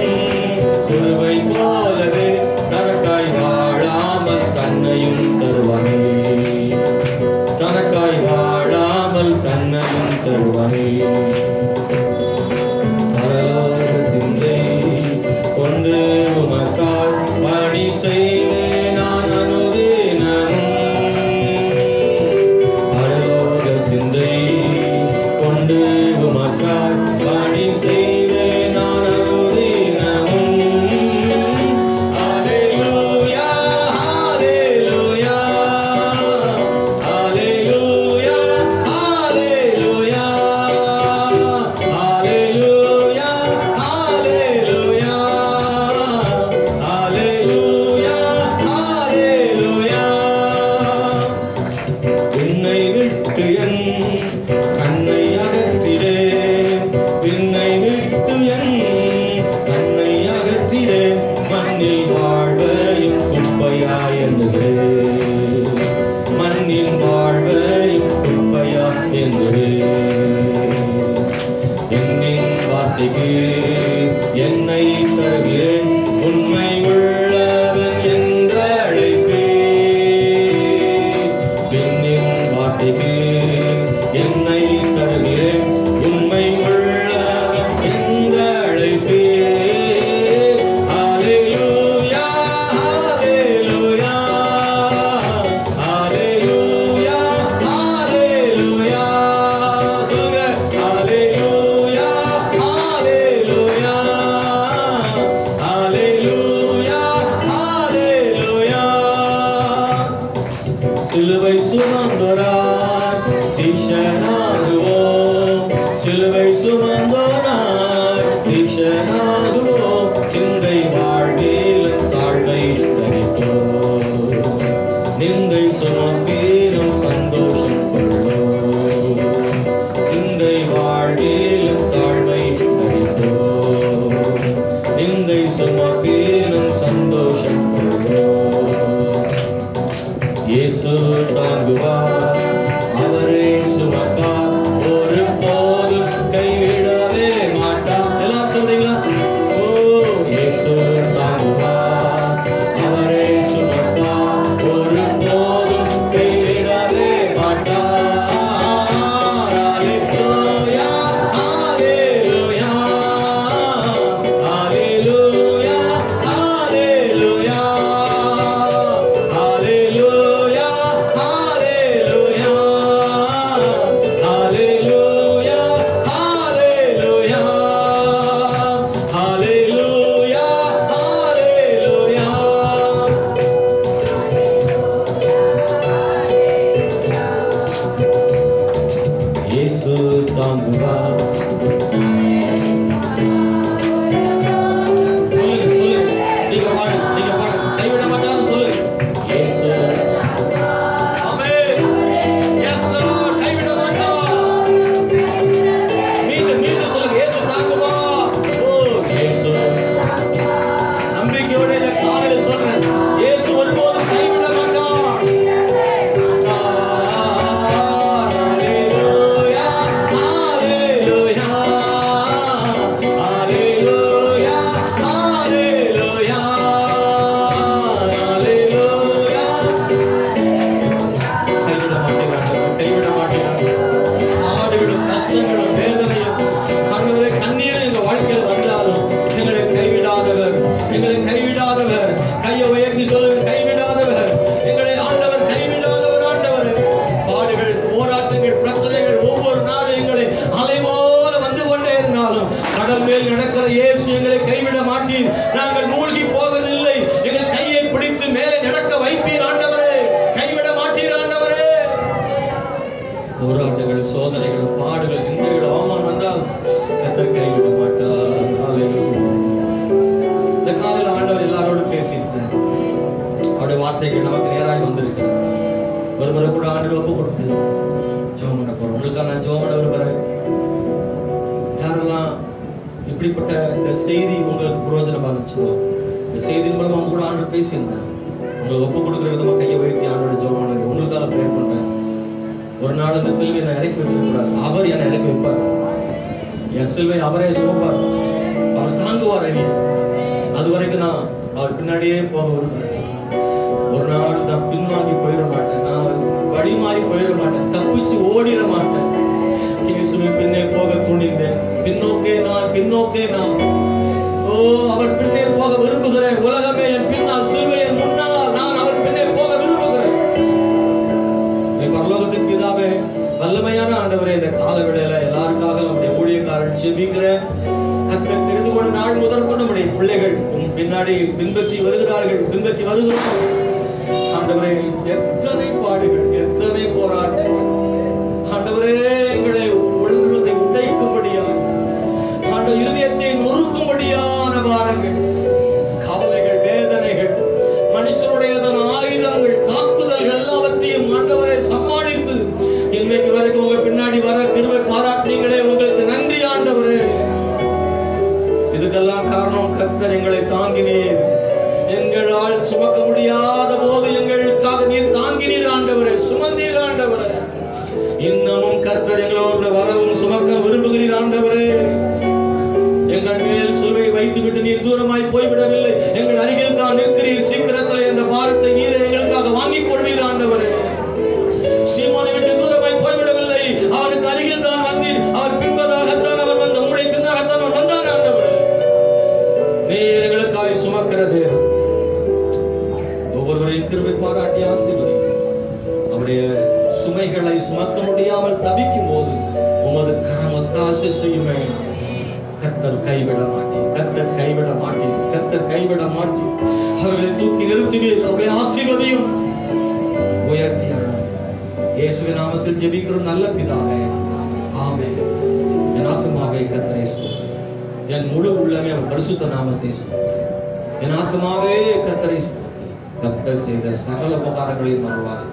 குருவை போலவே தனக்காய் வாழாமல் தன்னையும் தருவானே. தனக்காய் வாழாமல் தன்னையும் தருவானே. பரலோக சிந்தை கொண்டு உமக்காய் பணி செய்வேன் நான் அனுதினமும். பரலோக சிந்தை கொண்டு உமக்காய் பணி செய்வேன் நான் அனுதினமும். அல்லேலூயா அல்லேலூயா அல்லேலூயா அல்லேலூயா அல்லேலூயா அல்லேலூயா அல்லேலூயா அல்லேலூயா. உன்னை விட்டு என் கண்ணை அகற்றிடேன், விண்ணை விட்டு என் கண்ணை அகற்றிடேன், மண்ணில் வாழ்வையும் குப்பையாய் எண்ணுகிறேன். மண்ணின் வாழ்வையும் குப்பையாய் எண்ணுகிறேன். என்னின் வார்த்தைக்கு என்னை தருகிறேன், உண்மை உள்ளவன் என்று அழைப்பேன். என்னின் வார்த்தைக்கு என்னை தருகிறேன், உண்மை உள்ளவன் என்று அழைப்பேன். அல்லேலூயா அல்லேலூயா அல்லேலூயா அல்லேலூயா. சொல்லுங்க அல்லேலூயா அல்லேலூயா அல்லேலூயா அல்லேலூயா. சிலுவை சுமந்தோராய் சீஷனாகுவோம், சிலுவை சுமந்தோராய் சீஷனாகுவோம். சிந்தை வாழ்விலும் தாழ்வை தரிப்போம், நிந்தை சுமப்பீரும் சந்தோஷம் கொள்வோம். சிந்தை வாழ்விலும் தாழ்வை தரிப்போம், நிந்தை சுமப்பீரும் சந்தோஷம் கொள்வோம். இயேசு தாங்குவார், அவரே சுமப்பார், ஒரு போதும் கைவிடவே மாட்டார். எல்லாம் சொல்றீங்களா? ஓ இயேசு தாங்குவார், அவரே சுமப்பார், ஒரு போதும் கைவிடவே மாட்டார். அல்லேலூயா அல்லேலூயா அல்லேலூயா அல்லேலூயா அல்லேலூயா அல்லேலூயா. முன்னாடி ஒப்பு கொடுத்து ஜெபம் பண்ண போறோம். உங்களுக்காக நான் ஜெபம் பண்ண விரும்புறேன். யாரெல்லாம் இப்படிப்பட்ட இந்த செய்தி உங்களுக்கு பிரயோஜனமா இருந்துச்சோ, இந்த செய்தியின் மூலம் அவங்க கூட ஆண்டவர் பேசியிருந்தேன், உங்களுக்கு ஒப்பு கொடுக்குற விதமா கையை வைத்து ஆண்டோட ஜெபம் பண்ணுங்க. உங்களுக்காக ப்ரேயர் பண்றேன். ஒரு நாள் இந்த சிலுவை நான் இறக்கி வச்சிருக்கிறார். அவர் என்னை இறக்கி வைப்பார். என் சிலுவை அவரே சுமப்பார். அவர் தாங்குவார். அது வரைக்கும் நான் அவர் பின்னாடியே போக விரும்புறேன். ஒரு நாள் நான் பின்வாங்கி போயிட மாட்டேன். நான் வழி மாறி போயிட மாட்டேன். தப்பிச்சு ஓடிட மாட்டேன். இயேசுவின் பின்னே போக துணிந்தேன். பின்னோக்கே நான் ஓ அவர் பின்னே போக விரும்புகிறேன். உலகமே என் பின்னால், சிலுவையின் முன்னால் நான் அவர் பின்னே போக விரும்புகிறேன். என் பரலோகத்தின் பிதாவே, வல்லமையான ஆண்டவரே, இந்த கால வேளையில எல்லாருக்காக நம்முடைய ஊழியக்காரன் ஜெபிக்கிறேன். கர்த்தர் தெரிந்து கொண்ட நாள் முதல் கொண்டு நம்முடைய பிள்ளைகள் பின்னாடி பின்பற்றி வருகிறோம். ஆண்டவரே, எத்தனை பாடுகள், எத்தனை போராட்டம் ஆண்டவரே, எங்களை உள்ளத்தை உடைக்கும்படியா, ஆண்டவர் இருதயத்தை நொறுக்கும்படியான பாரங்கள், கவலைகள், வேதனைகள், மனுஷருடையதான ஆயுதங்கள், தாக்குதல்கள் எல்லாவற்றையும் ஆண்டவரை சமாளித்து இன்றைக்கு வரைக்கும் உங்க பின்னாடி வர கிருபை பாராட்டினீங்களே, உங்களுக்கு நன்றி ஆண்டவரே. இதுக்கெல்லாம் காரணம் கர்த்தர் எங்களை தாங்கினீர். எங்களால் சுமக்க முடியாத போது எங்களுக்காக நீர் தாங்கினீர் ஆண்டவரே, சுமந்தீர் ஆண்டவரே. இன்னமும் கர்த்தர் எங்களோடு வரவும் சுமக்க விரும்புகிறீர் ஆண்டவரே. எங்கள் மேல் சிலுவை வைத்துவிட்டு நீர் தூரமாய் போய்விடவில்லை. எங்கள் அருகில் தான் நிற்கிறீர். சீக்கிரத்தில் இந்த பாரத்தை நீர் எங்களுக்காக வாங்கிக் கொள்வீர் ஆண்டவரே. சீமோனை விட்டு தூரமாய் போய்விடவில்லை. அவனுக்கு அருகில் தான் வந்தீர். அவர் பின்பதாகத்தான் அவன் வந்து உம்முடைய பின்னாகத்தான் அவன் வந்தான் ஆண்டவரே. நீர் எங்களுக்காக சுமக்கிறது. ஒவ்வொருவரையும் கிருபை பாராட்டி ஆசீர்வதி. அவருடைய சுமைகளை சுமக்க முடியாமல் தவிக்கும் போது உமது கரம் ஒத்தாசை செய்யுமே. கர்த்தர் கைவிட மாட்டீர். அவர்களை தூக்கி நிறுத்துவீர். அவர்களை ஆசீர்வதியும், உயர்த்தி அருளும். இயேசுவின் நாமத்தில் ஜெபிக்கிறோம் நல்ல பிதாவே, ஆமென். என் ஆத்துமாவே கர்த்தரை ஸ்தோத்திரி. என் முழு உள்ளமே அவர் பரிசுத்த நாமத்தை ஸ்தோத்திரி. என் ஆத்துமாவே கர்த்தரை ஸ்தோத்திரி. கர்த்தர் செய்த சகல உபகாரங்களையும் மறவாதே.